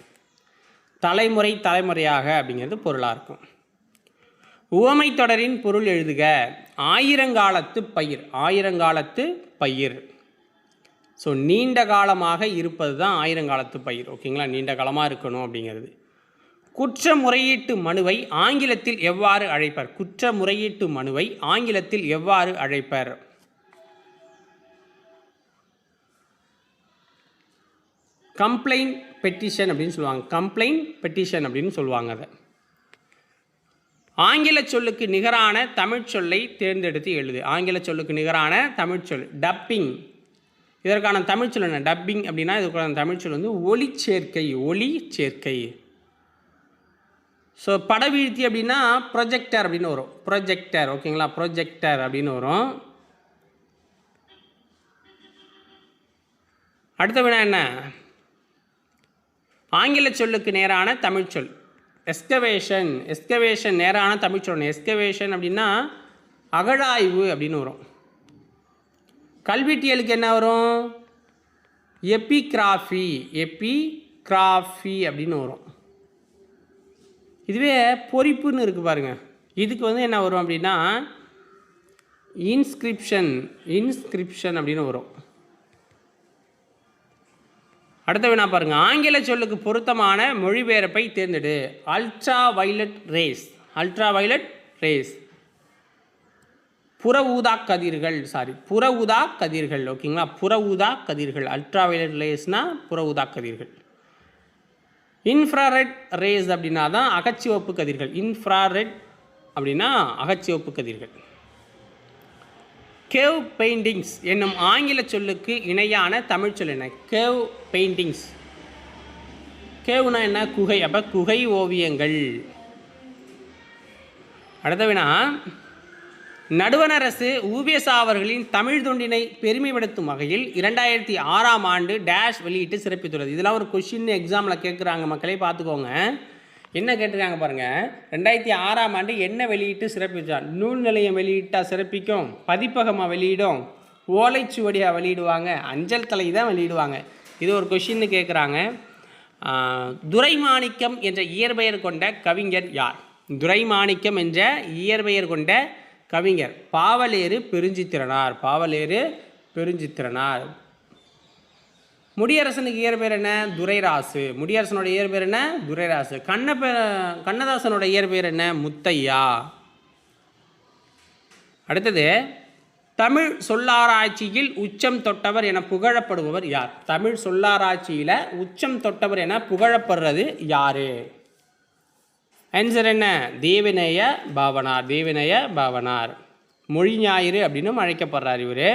Speaker 1: தலைமுறை தலைமுறையாக அப்படிங்கிறது பொருளாக இருக்கும். ஓமை தொடரின் பொருள் எழுதுக. ஆயிரங்காலத்து பயிர். ஆயிரங்காலத்து பயிர். ஸோ நீண்ட காலமாக இருப்பது தான் ஆயிரங்காலத்து பயிர். ஓகேங்களா? நீண்ட காலமாக இருக்கணும் அப்படிங்கிறது. குற்ற முறையீட்டு மனுவை ஆங்கிலத்தில் எவ்வாறு அழைப்பர்? குற்ற முறையீட்டு மனுவை ஆங்கிலத்தில் எவ்வாறு அழைப்பர்? கம்ப்ளைண்ட் பெட்டிஷன் அப்படின்னு சொல்லுவாங்க. கம்ப்ளைண்ட் பெட்டிஷன் அப்படின்னு சொல்லுவாங்க. அதை ஆங்கில சொல்லுக்கு நிகரான தமிழ் சொல்லை தேர்ந்தெடுத்து எழுது. ஆங்கில சொல்லுக்கு நிகரான தமிழ் சொல் டப்பிங். இதற்கான தமிழ் சொல் என்ன? டப்பிங் அப்படின்னா இதற்கான தமிழ் சொல் ஒலி சேர்க்கை. ஒலி சேர்க்கை. ஸோ படவீழ்த்தி அப்படின்னா ப்ரொஜெக்டர் அப்படின்னு வரும். ப்ரொஜெக்டர். ஓகேங்களா? ப்ரொஜெக்டர் அப்படின்னு வரும். அடுத்த வினா என்ன? ஆங்கில சொல்லுக்கு நேரான தமிழ் சொல் எஸ்கவேஷன். எஸ்கவேஷன் நேரான தமிழ் சொல். எஸ்கவேஷன் அப்படின்னா அகழாய்வு அப்படின்னு வரும். கல்வெட்டியலுக்கு என்ன வரும்? எபிகிராஃபி. எபிகிராஃபி அப்படின்னு வரும். இதுவே பொறிப்புன்னு இருக்குது பாருங்கள். இதுக்கு என்ன வரும் அப்படின்னா இன்ஸ்கிரிப்ஷன். இன்ஸ்கிரிப்ஷன் அப்படின்னு வரும். அடுத்த வினா பாருங்க. ஆங்கில சொல்லுக்கு பொருத்தமான மொழிபெயர்ப்பை தேர்ந்தெடு. Ultra violet rays. Ultra violet rays. புற ஊதா கதிர்கள். புற ஊதா கதிர்கள். ஓகேங்களா? புற ஊதா கதிர்கள். அல்ட்ரா வயலட் ரேஸ்னா புற ஊதா கதிர்கள். இன்ஃப்ராரெட் ரேஸ் அப்படின்னா தான் அகச்சிவப்பு கதிர்கள். இன்ஃப்ராரெட் அப்படின்னா அகச்சிவப்பு கதிர்கள். கேவ் பெயிண்டிங்ஸ் என்னும் ஆங்கில சொல்லுக்கு இணையான தமிழ் சொல் என்ன? Cave paintings. கேவ்னா என்ன? குகை. அப்போ குகை ஓவியங்கள். அடுத்த வினா, நடுவணரசு ஊவேசா அவர்களின் தமிழ் தொண்டினை பெருமைப்படுத்தும் வகையில் 2006ஆம் ஆண்டு டேஷ் வெளியிட்டு சிறப்பித்துள்ளது. இதெல்லாம் ஒரு கொஷின் எக்ஸாமில் கேட்குறாங்க மக்களே, பார்த்துக்கோங்க. என்ன கேட்டிருக்காங்க பாருங்கள். 2006ஆம் ஆண்டு என்ன வெளியிட்டு சிறப்பிச்சார்? நூல் நிலையம் வெளியிட்டால் சிறப்பிக்கும், பதிப்பகமாக வெளியிடும், ஓலைச்சுவடியாக வெளியிடுவாங்க, அஞ்சல் தலை தான் வெளியிடுவாங்க. இது ஒரு கொஷின்னு கேட்குறாங்க. துரைமாணிக்கம் என்ற இயற்பெயர் கொண்ட கவிஞர் யார்? துரைமாணிக்கம் என்ற இயற்பெயர் கொண்ட கவிஞர் பாவலேறு பெருஞ்சித்திரனார். பாவலேறு பெருஞ்சித்திரனார். முடியரசனுக்கு இயற்பெயர் என்ன? துரைராசு. முடியரசனோட இயற்பெயர் என்ன? துரைராசு. கண்ணதாசனோட இயற்பெயர் என்ன? முத்தையா. அடுத்தது, தமிழ் சொல்லாராய்ச்சியில் உச்சம் தொட்டவர் என புகழப்படுபவர் யார்? தமிழ் சொல்லாராய்ச்சியில் உச்சம் தொட்டவர் என புகழப்படுறது யாரு? ஆன்சர் என்ன? தேவநேய பாவனார். தேவநேய பாவனார். மொழி ஞாயிறு அப்படின்னு அழைக்கப்படுறார் இவர்.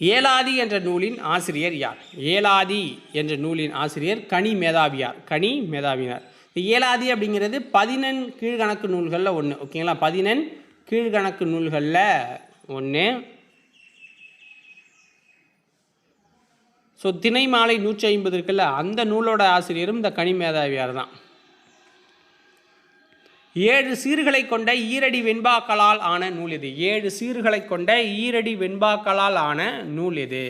Speaker 1: ஏலாதி என்ற நூலின் ஆசிரியர் யார்? ஏலாதி என்ற நூலின் ஆசிரியர் கனி மேதாவியார். கனி மேதாவியார். ஏலாதி அப்படிங்கிறது 14 கீழ்கணக்கு நூல்களில் ஒன்று. ஓகேங்களா? 14 கீழ்கணக்கு நூல்களில் ஒன்று. ஸோ திணைமாலை 150 இருக்குல்ல, அந்த நூலோட ஆசிரியரும் இந்த கனி மேதாவியார் தான். 7 சீர்களை கொண்ட ஈரடி வெண்பாக்களால் ஆன நூல் எது? 7 சீர்களை கொண்ட ஈரடி வெண்பாக்களால் ஆன நூல் எது?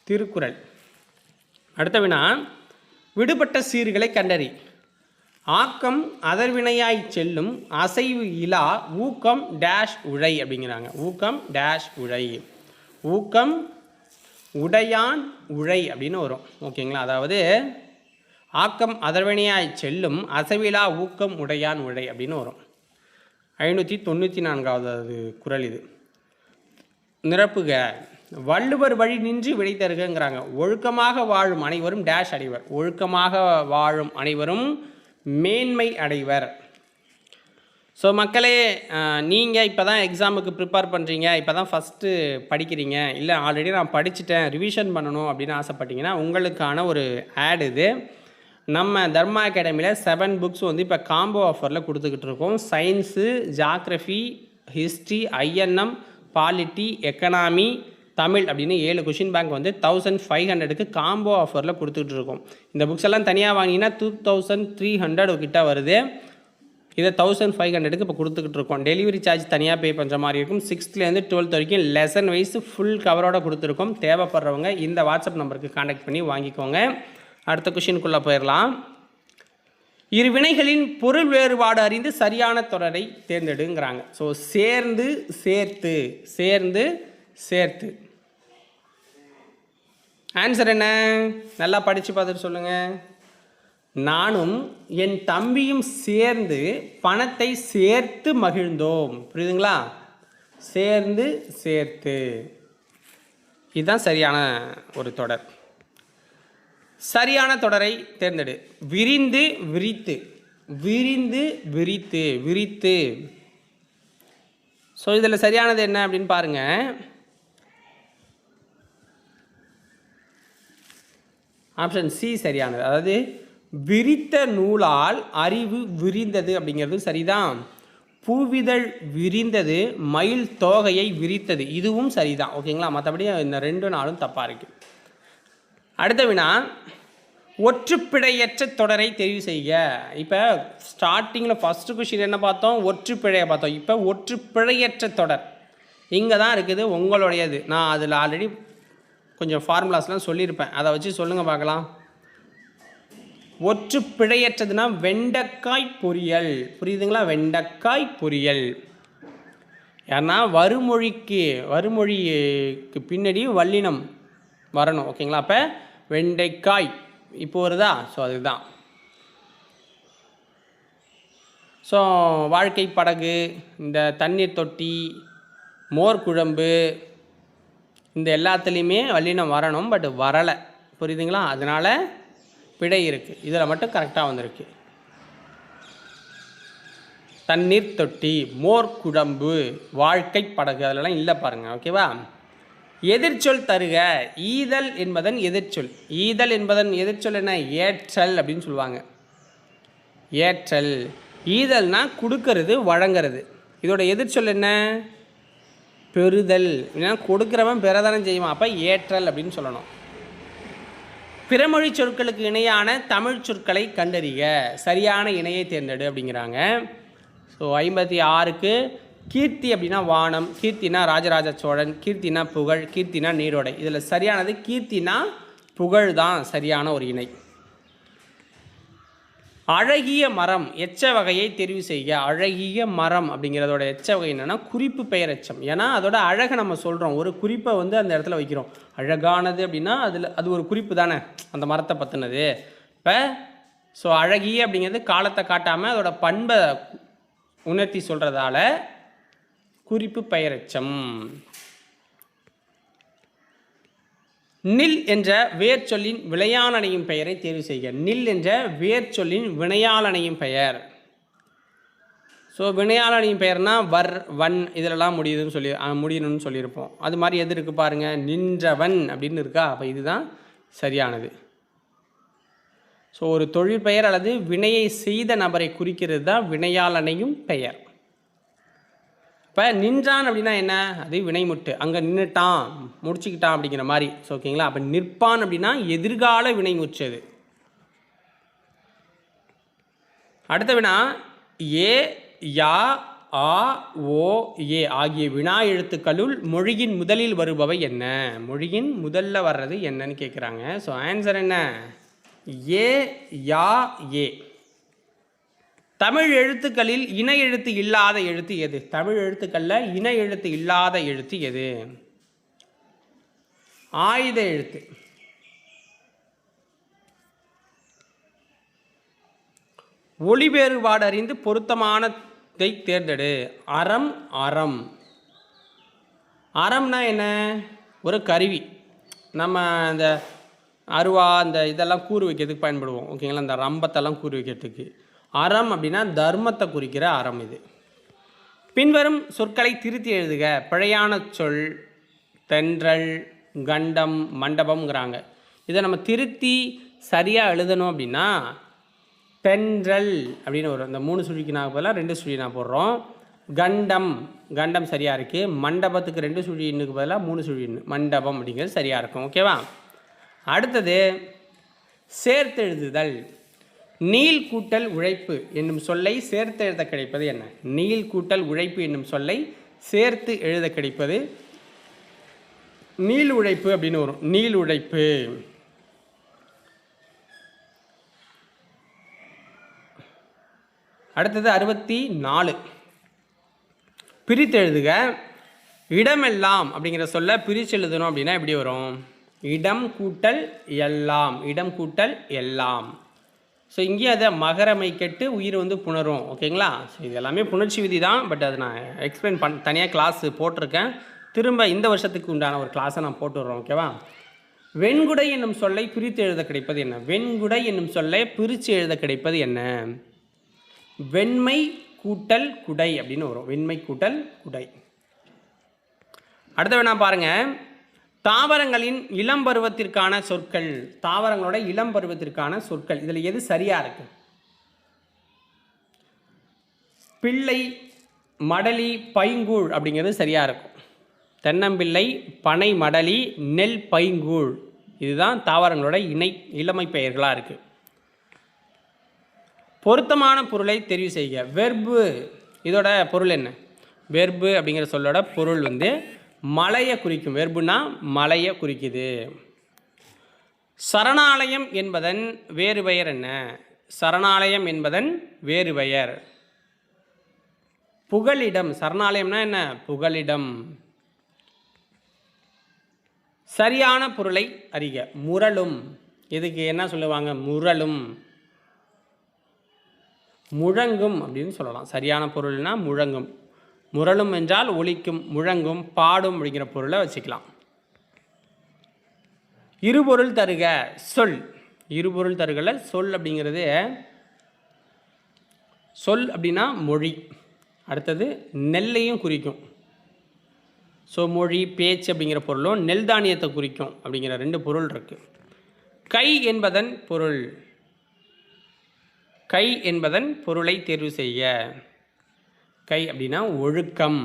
Speaker 1: திருக்குறள். அடுத்த வினா, விடுபட்ட சீர்களை கண்டறி. ஆக்கம் அதர்வினையாய் செல்லும் அசைவு இலா ஊக்கம் டேஷ் உழை அப்படிங்கிறாங்க. ஊக்கம் டேஷ் உழை. ஊக்கம் உடையான் உழை அப்படின்னு வரும். ஓகேங்களா? அதாவது ஆக்கம் அதர்வினையாய் செல்லும் அசைவிலா ஊக்கம் உடையான் உழை அப்படின்னு வரும். 594வது குறள் இது. நிரப்புக. வள்ளுவர் வழி நின்று விடை தருகிறாங்க. ஒழுக்கமாக வாழும் அனைவரும் டேஷ் அடைவர். ஒழுக்கமாக வாழும் அனைவரும் மேன்மை அடைவர். ஸோ மக்களே, நீங்கள் இப்போ தான் எக்ஸாமுக்கு ப்ரிப்பேர் பண்ணுறீங்க, இப்போ தான் ஃபஸ்ட்டு படிக்கிறீங்க, இல்லை ஆல்ரெடி நான் படிச்சுட்டேன் ரிவிஷன் பண்ணணும் அப்படின்னு ஆசைப்பட்டீங்கன்னா உங்களுக்கான ஒரு ஆட் இது. நம்ம தர்மா அகாடமியில் 7 புக்ஸ் வந்து இப்போ காம்போ ஆஃபரில் கொடுத்துக்கிட்டு இருக்கோம். Science, geography, history, INM, polity, economy, Tamil அப்படின்னு 7 கொஷின் பேங்க் வந்து 1500க்கு காம்போ ஆஃபரில் கொடுத்துக்கிட்டு இருக்கோம். இந்த புக்ஸ் எல்லாம் தனியாக வாங்கினீங்கன்னா 2300 கிட்ட வருது. இதை 1500க்கு இப்போ கொடுத்துக்கிட்டு இருக்கோம். டெலிவரி சார்ஜ் தனியாக பே பண்ணுற மாதிரி இருக்கும். 6th-லேருந்து 12th வரைக்கும் லெசன் வைஸ் ஃபுல் கவரோட கொடுத்துருக்கோம். தேவைப்படுறவங்க இந்த வாட்ஸ்அப் நம்பருக்கு கான்டாக்ட் பண்ணி வாங்கிக்கோங்க. அடுத்த கொஷினுக்குள்ளே போயிடலாம். இரு வினைகளின் பொருள் வேறுபாடு அறிந்து சரியான தொடரை தேர்ந்தெடுங்கிறாங்க. ஸோ சேர்ந்து சேர்த்து, சேர்ந்து சேர்த்து. ஆன்சர் என்ன? நல்லா படித்து பார்த்துட்டு சொல்லுங்கள். நானும் என் தம்பியும் சேர்ந்து பணத்தை சேர்த்து மகிழ்ந்தோம். புரியுதுங்களா? சேர்ந்து சேர்த்து. இதுதான் சரியான ஒரு தொடர். சரியான தொடரை தேர்ந்தெடு. விரிந்து விரித்து, விரிந்து விரித்து, விரித்து. ஸோ இதில் சரியானது என்ன அப்படின்னு பாருங்கள். ஆப்ஷன் சி சரியானது. அதாவது விரித்த நூலால் அறிவு விரிந்தது அப்படிங்கிறது சரிதான். பூவிதழ் விரிந்தது, மயில் தோகையை விரித்தது, இதுவும் சரிதான். ஓகேங்களா? மற்றபடி இந்த 2 நாளும் தப்பாக இருக்குது. அடுத்த வினா, ஒற்றுப்பிழையற்ற தொடரை தெரிவு செய்ய. இப்போ ஸ்டார்டிங்கில் ஃபஸ்ட்டு கொஷின் என்ன பார்த்தோம்? ஒற்றுப்பிழையை பார்த்தோம். இப்போ ஒற்றுப்பிழையற்ற தொடர் இங்கே தான் இருக்குது உங்களுடையது. நான் அதில் ஆல்ரெடி கொஞ்சம் ஃபார்முலாஸ்லாம் சொல்லியிருப்பேன், அதை வச்சு சொல்லுங்கள் பார்க்கலாம். ஒற்றுப்பிழையற்றதுன்னா வெண்டைக்காய் பொரியல். புரியுதுங்களா? வெண்டைக்காய் பொரியல். ஏன்னா வறுமொழிக்கு பின்னாடி வல்லினம் வரணும். ஓகேங்களா? அப்போ வெண்டைக்காய் இப்போ வருதா? ஸோ அதுதான். ஸோ வாழ்க்கை படகு, இந்த தண்ணீர் தொட்டி, மோர் குழம்பு, இந்த எல்லாத்துலேயுமே வல்லினம் வரணும். பட் வரலை. புரியுதுங்களா? அதனால் பிழை இருக்குது. இதில் மட்டும் கரெக்டாக வந்திருக்கு. தண்ணீர் தொட்டி, மோர் குழம்பு, வாழ்க்கை படகு அதிலலாம் இல்லை பாருங்கள். ஓகேவா? எதிர்ச்சொல் தருக. ஈதல் என்பதன் எதிர்ச்சொல். ஈதல் என்பதன் எதிர்ச்சொல் என்ன? ஏற்றல் அப்படின்னு சொல்லுவாங்க. ஏற்றல். ஈதல்னா கொடுக்கறது, வழங்கிறது. இதோட எதிர்ச்சொல் என்ன? பெறுதல். ஏன்னா கொடுக்குறவன் பெறதானே செய்வான். அப்போ ஏற்றல் அப்படின்னு சொல்லணும். பிறமொழி சொற்களுக்கு இணையான தமிழ் சொற்களை கண்டறிக. சரியான இணையை தேர்ந்தெடு அப்படிங்கிறாங்க. ஸோ 56க்கு கீர்த்தி அப்படின்னா வானம், கீர்த்தினா ராஜராஜ சோழன், கீர்த்தினா புகழ், கீர்த்தினா நீரோடை. இதில் சரியானது கீர்த்தினா புகழ் தான் சரியான ஒரு இணை. அழகிய மரம் எச்ச வகையை தெரிவு செய்க. அழகிய மரம் அப்படிங்கிறதோட எச்ச வகை என்னென்னா குறிப்பு பெயர் எச்சம். ஏன்னா அதோட அழகை நம்ம சொல்கிறோம், ஒரு குறிப்பை வந்து அந்த இடத்துல வைக்கிறோம். அழகானது அப்படின்னா அது ஒரு குறிப்பு தானே, அந்த மரத்தை பற்றினது. இப்போ ஸோ அழகிய அப்படிங்கிறது காலத்தை காட்டாமல் அதோட பண்பை உணர்த்தி சொல்கிறதால குறிப்பு பெயரெச்சம். நில் என்ற வேர்ச்சொல்லின் வினையாளனையும் பெயரை தேர்வு செய்க. நில் என்ற வேர்ச்சொல்லின் வினையாளனையும் பெயர். ஸோ வினையாளனையும் பெயர்னா வர், வன் இதிலெல்லாம் முடியணும்னு சொல்லியிருப்போம். அது மாதிரி எது இருக்குது பாருங்கள், நின்றவன் அப்படின்னு இருக்கா. அப்போ இதுதான் சரியானது. ஸோ ஒரு தொழில் பெயர் அல்லது வினையை செய்த நபரை குறிக்கிறது தான் வினையாளனையும் பெயர். இப்போ நின்றான் அப்படின்னா என்ன? அது வினைமுட்டு. அங்கே நின்றுட்டான், முடிச்சுக்கிட்டான் அப்படிங்கிற மாதிரி. ஸோ ஓகேங்களா? அப்போ நிற்பான் அப்படின்னா எதிர்கால வினைமுற்றது. அடுத்த வினா, ஏ யா ஆ ஓ ஏ ஆகிய வினா எழுத்துக்களுள் மொழியின் முதலில் வருபவை என்ன? மொழியின் முதல்ல வர்றது என்னன்னு கேட்குறாங்க. ஸோ ஆன்சர் என்ன? ஏ யா ஏ. தமிழ் எழுத்துக்களில் இணை எழுத்து இல்லாத எழுத்து எது? தமிழ் எழுத்துக்களில் இணை எழுத்து இல்லாத எழுத்து எது? ஆயுத எழுத்து. ஒளி வேறுபாடு அறிந்து பொருத்தமானதை தேர்ந்தெடு. அறம் அறம். அறம்னா என்ன? ஒரு கருவி. நம்ம இந்த அருவா இந்த இதெல்லாம் கூறு வைக்கிறதுக்கு பயன்படுவோம். ஓகேங்களா? இந்த ரம்பத்தெல்லாம் கூறு வைக்கிறதுக்கு. அறம் அப்படின்னா தர்மத்தை குறிக்கிற அறம் இது. பின்வரும் சொற்களை திருத்தி எழுதுக. பிழையான சொல் தென்றல், கண்டம், மண்டபம்ங்கிறாங்க. இதை நம்ம திருத்தி சரியாக எழுதணும் அப்படின்னா தென்றல் அப்படின்னு வரும். இந்த 3 சுழிக்கு நான் பதிலாக 2 சுழி நான் போடுறோம். கண்டம், கண்டம் சரியாக இருக்குது. மண்டபத்துக்கு 2 சுழி இன்னுக்கு பதிலாக 3 சுழி இன்னு, மண்டபம் அப்படிங்கிறது சரியாக இருக்கும். ஓகேவா? அடுத்தது சேர்த்து எழுதுதல். நீள் கூட்டல் உழைப்பு என்னும் சொல்லை சேர்த்து எழுத கிடைப்பது என்ன? நீள் கூட்டல் உழைப்பு என்னும் சொல்லை சேர்த்து எழுத கிடைப்பது நீள் உழைப்பு அப்படின்னு வரும். நீள் உழைப்பு. அடுத்தது 64. பிரித்து எழுதுக. இடமெல்லாம் அப்படிங்கிற சொல்ல பிரித்து எழுதணும் அப்படின்னா எப்படி வரும்? இடம் கூட்டல் எல்லாம். இடம் கூட்டல் எல்லாம். ஸோ இங்கேயும் அதை மகரமை கெட்டு உயிர் புணரும். ஓகேங்களா? ஸோ இது எல்லாமே புணர்ச்சி விதி தான். பட் அது நான் எக்ஸ்பிளைன் தனியாக கிளாஸ் போட்டிருக்கேன். திரும்ப இந்த வருஷத்துக்கு உண்டான ஒரு கிளாஸை நான் போட்டுடுறோம். ஓகேவா? வெண்குடை என்னும் சொல்லை பிரித்து எழுத கிடைப்பது என்ன? வெண்குடை என்னும் சொல்லை பிரித்து எழுத கிடைப்பது என்ன? வெண்மை கூட்டல் குடை அப்படின்னு வரும். வெண்மை கூட்டல் குடை. அடுத்த வேணா பாருங்க. தாவரங்களின் இளம் பருவத்திற்கான சொற்கள். தாவரங்களோட இளம் பருவத்திற்கான சொற்கள். இதில் எது சரியா இருக்கு? பிள்ளை, மடலி, பைங்கூழ் அப்படிங்கிறது சரியா இருக்கும். தென்னம்பிள்ளை, பனை மடலி, நெல் பைங்கூழ் இதுதான் தாவரங்களோட இளமை பெயர்களாக இருக்கு. பொருத்தமான பொருளை தெரிவு செய்க. வெர்பு இதோட பொருள் என்ன? வெர்பு அப்படிங்கிற சொல்லோட பொருள் மலையை குறிக்கும். வெர்புனா மலையை குறிக்குது. சரணாலயம் என்பதன் வேறு பெயர் என்ன? சரணாலயம் என்பதன் வேறு பெயர் புகலிடம். சரணாலயம்னா என்ன? புகலிடம். சரியான பொருளை அறிக. முரளும். இதுக்கு என்ன சொல்லுவாங்க? முரளும். முழங்கும் அப்படின்னு சொல்லலாம். சரியான பொருள்னா முழங்கும். முரளும் என்றால் ஒலிக்கும், முழங்கும், பாடும் அப்படிங்கிற பொருளை வச்சுக்கலாம். இருபொருள் தருக. சொல். இருபொருள் தருகல சொல் அப்படிங்கிறது சொல் அப்படின்னா மொழி. அடுத்தது நெல்லையும் குறிக்கும். ஸோ மொழி, பேச்சு அப்படிங்கிற பொருளும் நெல் தானியத்தை குறிக்கும் அப்படிங்கிற 2 பொருள் இருக்கு. கை என்பதன் பொருள். கை என்பதன் பொருளை தேர்வு செய்ய. கை அப்படின்னா ஒழுக்கம்.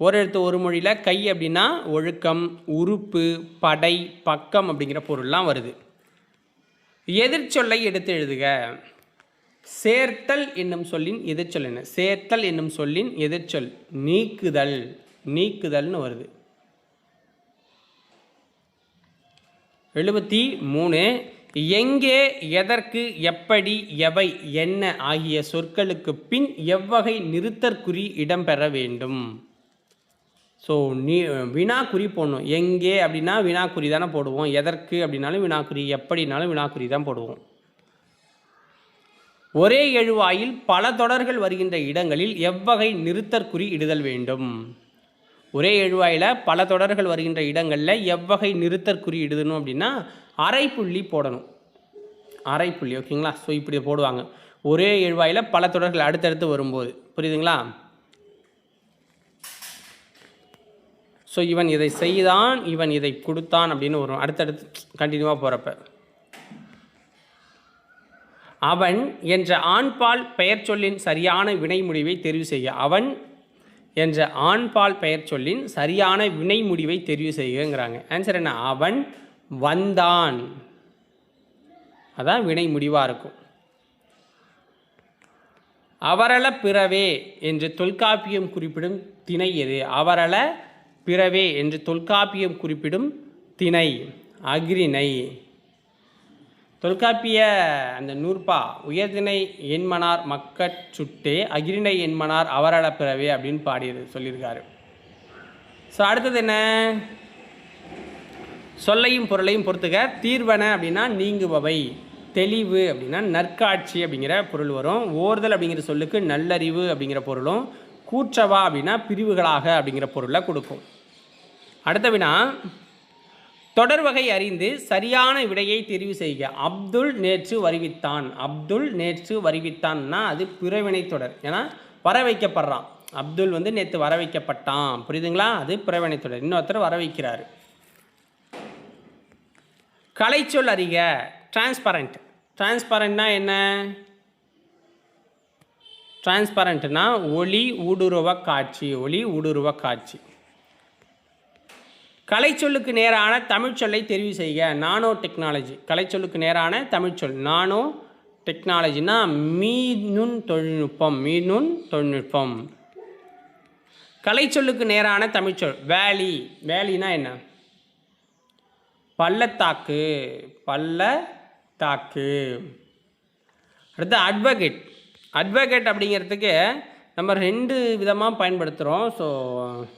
Speaker 1: ஒரு எழுத்து ஒரு மொழியில் கை அப்படின்னா ஒழுக்கம், உறுப்பு, படை, பக்கம் அப்படிங்கிற பொருள்லாம் வருது. எதிர்ச்சொல்லை எடுத்து எழுதுக. சேர்த்தல் என்னும் சொல்லின் எதிர்ச்சொல் என்ன? சேர்த்தல் என்னும் சொல்லின் எதிர்ச்சொல் நீக்குதல். நீக்குதல்னு வருது. 73. எங்கே, எதற்கு, எப்படி, எவை, என்ன ஆகிய சொற்களுக்கு பின் எவ்வகை நிறுத்தற்குறி இடம்பெற வேண்டும்? ஸோ வினாக்குறி போடணும். எங்கே அப்படின்னா வினாக்குறி தானே போடுவோம். எதற்கு அப்படின்னாலும் வினாக்குறி, எப்படினாலும் வினாக்குறி தான் போடுவோம். ஒரே எழுவாயில் பல தொடர்கள் வருகின்ற இடங்களில் எவ்வகை நிறுத்தற்குறி இடுதல் வேண்டும்? ஒரே எழுவாயில் பல தொடர்கள் வருகின்ற இடங்களில் எவ்வகை நிறுத்தற்குறி இடுதணும் அப்படின்னா அரைப்புள்ளி போடணும். அரைப்புள்ளி. ஓகேங்களா? ஸோ இப்படி போடுவாங்க. ஒரே எழுவாயில் பல தொடர்கள் அடுத்தடுத்து வரும்போது. புரியுதுங்களா? ஸோ இவன் இதை செய்தான், இவன் இதை கொடுத்தான் அப்படின்னு வரும் அடுத்தடுத்து கண்டினியூவாக போகிறப்ப. அவன் என்ற ஆண்பால் பெயர் சொல்லின் சரியான வினை முடிவை தெரிவு செய்ய. அவன் என்ற ஆண்பால் பெயர் சொல்லின் சரியான வினை முடிவை தெரிவு செய்யுங்கிறாங்க. ஆன்சர் என்ன? அவன் வந்தான். அதான் வினை முடிவாக இருக்கும். அவரள பிறவே என்று தொல்காப்பியம் குறிப்பிடும் திணை எது? அவரள பிறவே என்று தொல்காப்பியம் குறிப்பிடும் திணை அஃறிணை. தொல்காப்பிய அந்த நூற்பா உயர்திணை என்மனார் மக்கட் சுட்டே அஃறிணை என்மனார் அவரள பிறவே அப்படின்னு சொல்லியிருக்காரு. ஸோ அடுத்தது என்ன? சொல்லையும் பொருளையும் பொறுத்துக. தீர்வன அப்படின்னா நீங்குபவை, தெளிவு அப்படின்னா நற்காட்சி அப்படிங்கிற பொருள் வரும். ஓர்தல் அப்படிங்கிற சொல்லுக்கு நல்லறிவு அப்படிங்கிற பொருளும், கூற்றவா அப்படின்னா பிரிவுகளாக அப்படிங்கிற பொருளை கொடுக்கும். அடுத்த வினா, தொடர் வகை அறிந்து சரியான விடையை தெரிவு செய்க. அப்துல் நேற்று வருவித்தான். அப்துல் நேற்று வருவித்தான்னா அது பிறவினை தொடர். ஏன்னா வர வைக்கப்படுறான். அப்துல் வந்து நேற்று வர வைக்கப்பட்டான், புரியுதுங்களா? அது பிறவினை தொடர். இன்னொருத்தர் வர வைக்கிறாரு. கலைச்சொல் அறிக. டிரான்ஸ்பரண்ட். டிரான்ஸ்பரண்ட்னா என்ன? டிரான்ஸ்பரண்ட்னா ஒளி ஊடுருவ காட்சி. ஒளி ஊடுருவ காட்சி. கலைச்சொல்லுக்கு நேரான தமிழ்ச்சொல்லை தெரிவு செய்க. Nano technology. கலைச்சொல்லுக்கு நேரான தமிழ்ச்சொல் நானோ டெக்னாலஜினா மீநுண் தொழில்நுட்பம். மீநுண் தொழில்நுட்பம். கலைச்சொல்லுக்கு நேரான தமிழ்ச்சொல் வேலி. வேலினா என்ன? பள்ளத்தாக்கு. பள்ளத்தாக்கு. அடுத்து அட்வொகேட். அட்வொகேட் அப்படிங்கிறதுக்கு நம்ம 2 விதமாக பயன்படுத்துகிறோம். ஸோ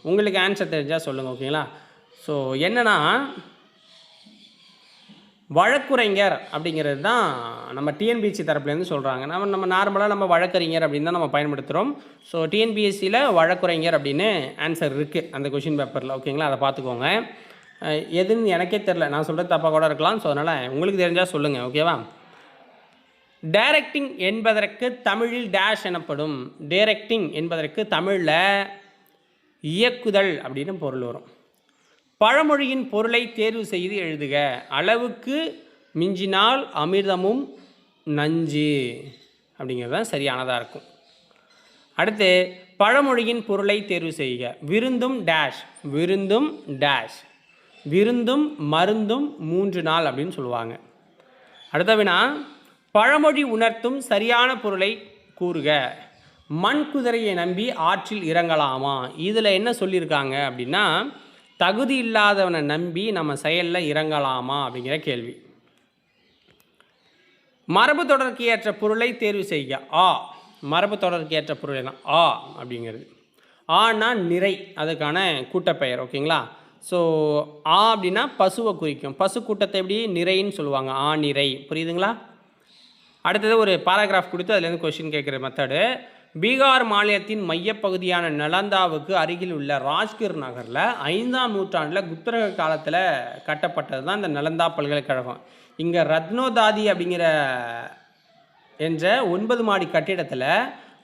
Speaker 1: உங்களுக்கு ஆன்சர் தெரிஞ்சால் சொல்லுங்கள், ஓகேங்களா? ஸோ என்னென்னா, வழக்குரைஞர் அப்படிங்கிறது தான் நம்ம டிஎன்பிஎஸ்சி தரப்புலேருந்து சொல்கிறாங்க. நம்ம நார்மலாக நம்ம வழக்கறிஞர் அப்படின்னு தான் நம்ம பயன்படுத்துகிறோம். ஸோ டிஎன்பிஎஸ்சியில் வழக்குரைஞர் அப்படின்னு ஆன்சர் இருக்குது அந்த கொஷின் பேப்பரில், ஓகேங்களா? அதை பார்த்துக்கோங்க. எதுன்னு எனக்கே தெரில, நான் சொல்கிறது தப்பாக கூட இருக்கலாம். ஸோ அதனால் உங்களுக்கு தெரிஞ்சால் சொல்லுங்கள், ஓகேவா? டைரக்டிங் என்பதற்கு தமிழில் டேஷ் எனப்படும். டைரக்டிங் என்பதற்கு தமிழில் இயக்குதல் அப்படின்னு பொருள் வரும். பழமொழியின் பொருளை தேர்வு செய்து எழுதுக. அளவுக்கு மிஞ்சினால் அமிர்தமும் நஞ்சு அப்படிங்கிறது தான் சரியானதாக இருக்கும். அடுத்து பழமொழியின் பொருளை தேர்வு செய்க. விருந்தும் டேஷ். விருந்தும் டேஷ். விருந்தும் மருந்தும் 3 நாள் அப்படின்னு சொல்லுவாங்க. அடுத்த வினா, பழமொழி உணர்த்தும் சரியான பொருளை கூறுக. மண் குதிரையை நம்பி ஆற்றில் இறங்கலாமா? இதில் என்ன சொல்லியிருக்காங்க அப்படின்னா, தகுதி இல்லாதவனை நம்பி நம்ம செயலில் இறங்கலாமா அப்படிங்கிற கேள்வி. மரபு தொடருக்கு ஏற்ற பொருளை தேர்வு செய்க. ஆ. மரபு தொடருக்கு ஏற்ற பொருள் என்ன? ஆ அப்படிங்கிறது. ஆனா நிறை, அதுக்கான கூட்டப்பெயர், ஓகேங்களா? ஸோ ஆ அப்படின்னா பசுவை குறிக்கும். பசு கூட்டத்தை எப்படி நிறைன்னு சொல்லுவாங்க. ஆ நிறை, புரியுதுங்களா? அடுத்தது ஒரு பாராகிராஃப் கொடுத்து அதுலேருந்து கொஸ்டின் கேட்குற மெத்தடு. பீகார் மாநிலத்தின் மையப்பகுதியான நலந்தாவுக்கு அருகில் உள்ள ராஜ்கிர் நகரில் 5ஆம் நூற்றாண்டில் குப்தர்கள் காலத்தில் கட்டப்பட்டது தான் இந்த நலந்தா பல்கலைக்கழகம். இங்கே ரத்னோதாதி அப்படிங்கிற என்ற 9 மாடி கட்டிடத்தில்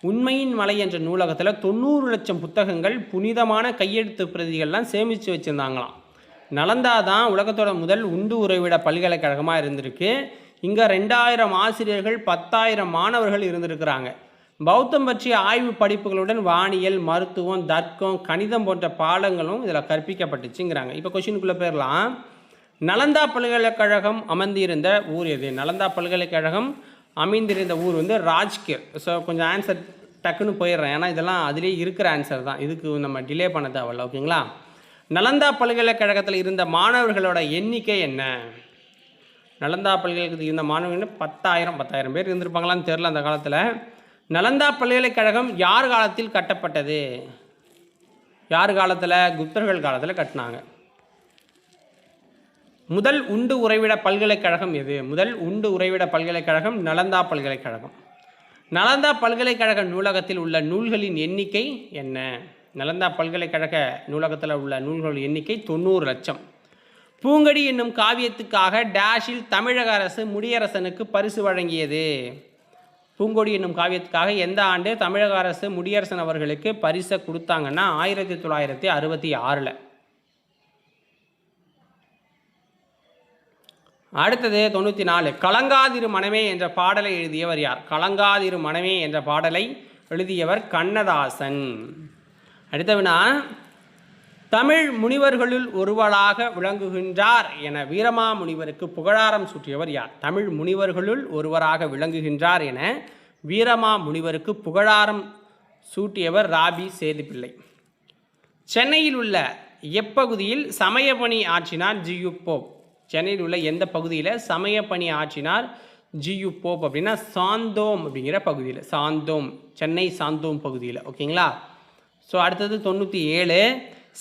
Speaker 1: உண்மையின் மலை என்ற நூலகத்தில் 90 லட்சம் புத்தகங்கள், புனிதமான கையெழுத்து பிரதிகள்லாம் சேமித்து வச்சுருந்தாங்களாம். நலந்தா தான் உலகத்தோட முதல் உண்டு உறைவிட பல்கலைக்கழகமாக இருந்திருக்கு. இங்கே 2000 ஆசிரியர்கள், 10,000 மாணவர்கள் இருந்திருக்கிறாங்க. பௌத்தம் பற்றிய ஆய்வு படிப்புகளுடன் வானியல், மருத்துவம், தர்க்கம், கணிதம் போன்ற பாடங்களும் இதில் கற்பிக்கப்பட்டுச்சுங்கிறாங்க. இப்போ கொஷினுக்குள்ளே போயிடலாம். நலந்தா பல்கலைக்கழகம் அமைந்திருந்த ஊர் எது? நலந்தா பல்கலைக்கழகம் அமைந்திருந்த ஊர் வந்து ராஜ்கிர். ஸோ கொஞ்சம் ஆன்சர் டக்குன்னு போயிடுறேன், ஏன்னா இதெல்லாம் அதிலே இருக்கிற ஆன்சர் தான், இதுக்கு நம்ம டிலே பண்ண தேவையில்ல, ஓகேங்களா? நலந்தா பல்கலைக்கழகத்தில் இருந்த மாணவர்களோட எண்ணிக்கை என்ன? நலந்தா பல்கலைக்கழகத்தில் இருந்த மாணவர்கள் 10,000 பேர் இருந்திருப்பாங்களான்னு தெரில அந்த காலத்தில். நலந்தா பல்கலைக்கழகம் யார் காலத்தில் கட்டப்பட்டது? யார் காலத்தில்? குப்தர்கள் காலத்தில் கட்டினாங்க. முதல் உண்டு உறைவிட பல்கலைக்கழகம் எது? முதல் உண்டு உறைவிட பல்கலைக்கழகம் நலந்தா பல்கலைக்கழகம். நலந்தா பல்கலைக்கழக நூலகத்தில் உள்ள நூல்களின் எண்ணிக்கை என்ன? நலந்தா பல்கலைக்கழக நூலகத்தில் உள்ள நூல்களின் எண்ணிக்கை 90 லட்சம். பூங்கடி என்னும் காவியத்துக்காக டேஷில் தமிழக அரசு முடியரசனுக்கு பரிசு வழங்கியது. பூங்கொடி என்னும் காவியத்துக்காக எந்த ஆண்டு தமிழக அரசு முடியரசன் அவர்களுக்கு பரிசை கொடுத்தாங்கன்னா 1966. அடுத்தது 94. கலங்காதிரு மனமே என்ற பாடலை எழுதியவர் யார்? கலங்காதிரு மனமே என்ற பாடலை எழுதியவர் கண்ணதாசன். அடுத்தவனா, தமிழ் முனிவர்களுள் ஒருவராக விளங்குகின்றார் என வீரமாமுனிவருக்கு புகழாரம் சூட்டியவர் யார்? தமிழ் முனிவர்களுள் ஒருவராக விளங்குகின்றார் என வீரமா முனிவருக்கு புகழாரம் சூட்டியவர் ராபி சேதுப்பிள்ளை. சென்னையில் உள்ள எப்பகுதியில் சமயப்பணி ஆற்றினார் ஜியு போப்? சென்னையில் உள்ள எந்த பகுதியில் சமயப்பணி ஆற்றினார் ஜியு போப் அப்படின்னா சாந்தோம் அப்படிங்கிற பகுதியில், சாந்தோம், சென்னை சாந்தோம் பகுதியில். ஓகேங்களா? ஸோ அடுத்தது 97.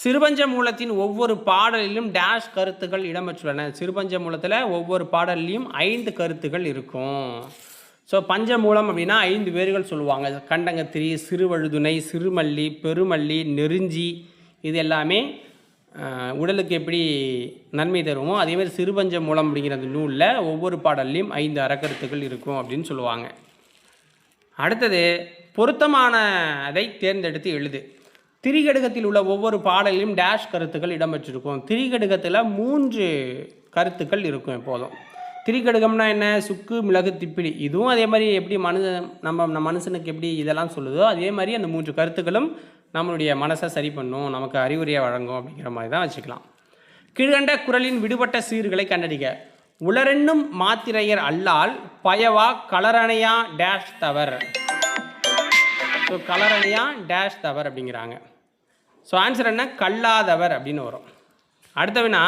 Speaker 1: சிறுபஞ்ச மூலத்தின் ஒவ்வொரு பாடலிலும் டேஷ் கருத்துக்கள் இடம்பெற்றுள்ளன. சிறுபஞ்ச மூலத்தில் ஒவ்வொரு பாடல்லையும் 5 கருத்துக்கள் இருக்கும். ஸோ பஞ்சமூலம் அப்படின்னா 5 வேர்கள் சொல்லுவாங்க. கண்டங்கத்திரி, சிறுவழுதுணை, சிறுமல்லி, பெருமல்லி, நெருஞ்சி, இது எல்லாமே உடலுக்கு எப்படி நன்மை தருமோ அதேமாதிரி சிறுபஞ்ச மூலம் அப்படிங்கிற அந்த நூலில் ஒவ்வொரு பாடல்லையும் 5 அறக்கருத்துக்கள் இருக்கும் அப்படின்னு சொல்லுவாங்க. அடுத்தது பொருத்தமானதை தேர்ந்தெடுத்து எழுது. திரிகடுகத்தில் உள்ள ஒவ்வொரு பாடலிலும் டேஷ் கருத்துக்கள் இடம்பெற்றிருக்கும். திரிகடுகத்தில் 3 கருத்துக்கள் இருக்கும் எப்போதும். திரிகடுகம்னா என்ன? சுக்கு, மிளகு, திப்பிலி. இதுவும் அதே மாதிரி எப்படி நம்ம மனுஷனுக்கு எப்படி இதெல்லாம் சொல்லுதோ அதே மாதிரி அந்த 3 கருத்துக்களும் நம்மளுடைய மனசை சரி பண்ணும், நமக்கு அறிவுரையை வழங்கும் அப்படிங்கிற மாதிரி தான் வச்சுக்கலாம். கீழ்கண்ட குறளின் விடுபட்ட சீர்களை கண்டறிக. உளரென்னும் மாத்திரையர் அல்லால் பயவா கலரணையா டேஷ் தவர். ஸோ கலரணையா டேஷ் தவர் அப்படிங்கிறாங்க. ஸோ ஆன்சர் என்ன? கல்லாதவர் அப்படின்னு வரும். அடுத்தவனா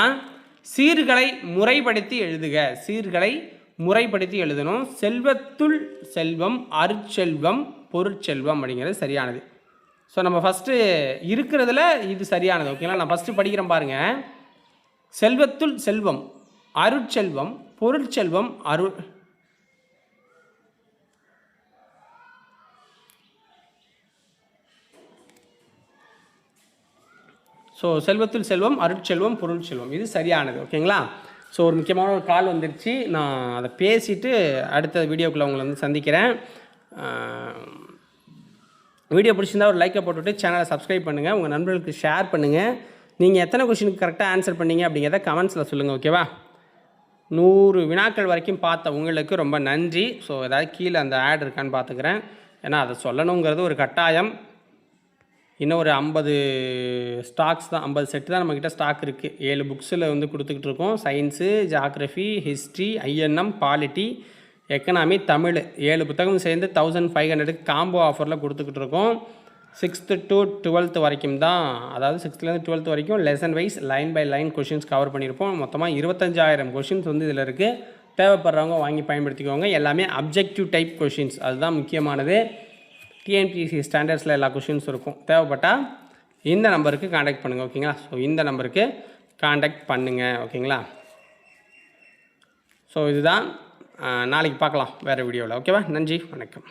Speaker 1: சீர்களை முறைப்படுத்தி எழுதுக. சீர்களை முறைப்படுத்தி எழுதணும். செல்வத்துள் செல்வம், அருட்செல்வம், பொருட்செல்வம் அப்படிங்கிறது சரியானது. ஸோ நம்ம ஃபஸ்ட்டு இருக்கிறதுல இது சரியானது. ஓகேங்களா? நான் ஃபஸ்ட்டு படிக்கிறேன் பாருங்கள். செல்வத்துள் செல்வம், அருட்செல்வம், பொருட்செல்வம், ஸோ செல்வத்துள் செல்வம், அருட்செல்வம், பொருட்செல்வம், இது சரியானது. ஓகேங்களா? ஸோ ஒரு முக்கியமான ஒரு கால் வந்துருச்சு. நான் அதை பேசிவிட்டு அடுத்த வீடியோக்குள்ளே உங்களை வந்து சந்திக்கிறேன். வீடியோ பிடிச்சிருந்தா ஒரு லைக்கை போட்டுவிட்டு சேனலை சப்ஸ்கிரைப் பண்ணுங்கள், உங்கள் நண்பர்களுக்கு ஷேர் பண்ணுங்கள். நீங்கள் எத்தனை கொஷினுக்கு கரெக்டாக ஆன்சர் பண்ணீங்க அப்படிங்கிறத கமெண்ட்ஸில் சொல்லுங்கள். ஓகேவா? 100 வினாக்கள் வரைக்கும் பார்த்த உங்களுக்கு ரொம்ப நன்றி. ஸோ ஏதாவது கீழே அந்த ஆட் இருக்கான்னு பார்த்துக்கிறேன். ஏன்னா அதை சொல்லணுங்கிறது ஒரு கட்டாயம். இன்னும் ஒரு 50 ஸ்டாக்ஸ் தான், 50 செட்டு தான் நம்மக்கிட்ட ஸ்டாக் இருக்குது. 7 புக்ஸில் வந்து கொடுத்துக்கிட்டு இருக்கோம். Science, geography, history, INM, polity, economy, Tamil 7 புத்தகம் சேர்ந்து 1500க்கு காம்போ ஆஃபரில் கொடுத்துக்கிட்டு இருக்கோம். 6th to 12th வரைக்கும் தான், அதாவது 6th-லேருந்து 12th வரைக்கும் lesson wise line by line questions cover பண்ணியிருப்போம். மொத்தமாக 25,000 கொஷின்ஸ் வந்து இதில் இருக்குது. தேவைப்படுறவங்க வாங்கி பயன்படுத்திக்கோங்க. எல்லாமே அப்ஜெக்டிவ் டைப் கொஷின்ஸ், அதுதான் முக்கியமானது. டிஎன்பிஎஸ்சி ஸ்டாண்டர்ட்ஸில் எல்லா கொஷின்ஸ் இருக்கும். தேவைப்பட்டால் இந்த நம்பருக்கு காண்டாக்ட் பண்ணுங்கள். ஓகேங்களா? ஸோ இந்த நம்பருக்கு காண்டாக்ட் பண்ணுங்கள். ஓகேங்களா? ஸோ இதுதான். நாளைக்கு பார்க்கலாம் வேறு வீடியோவில். ஓகேவா? நன்றி, வணக்கம்.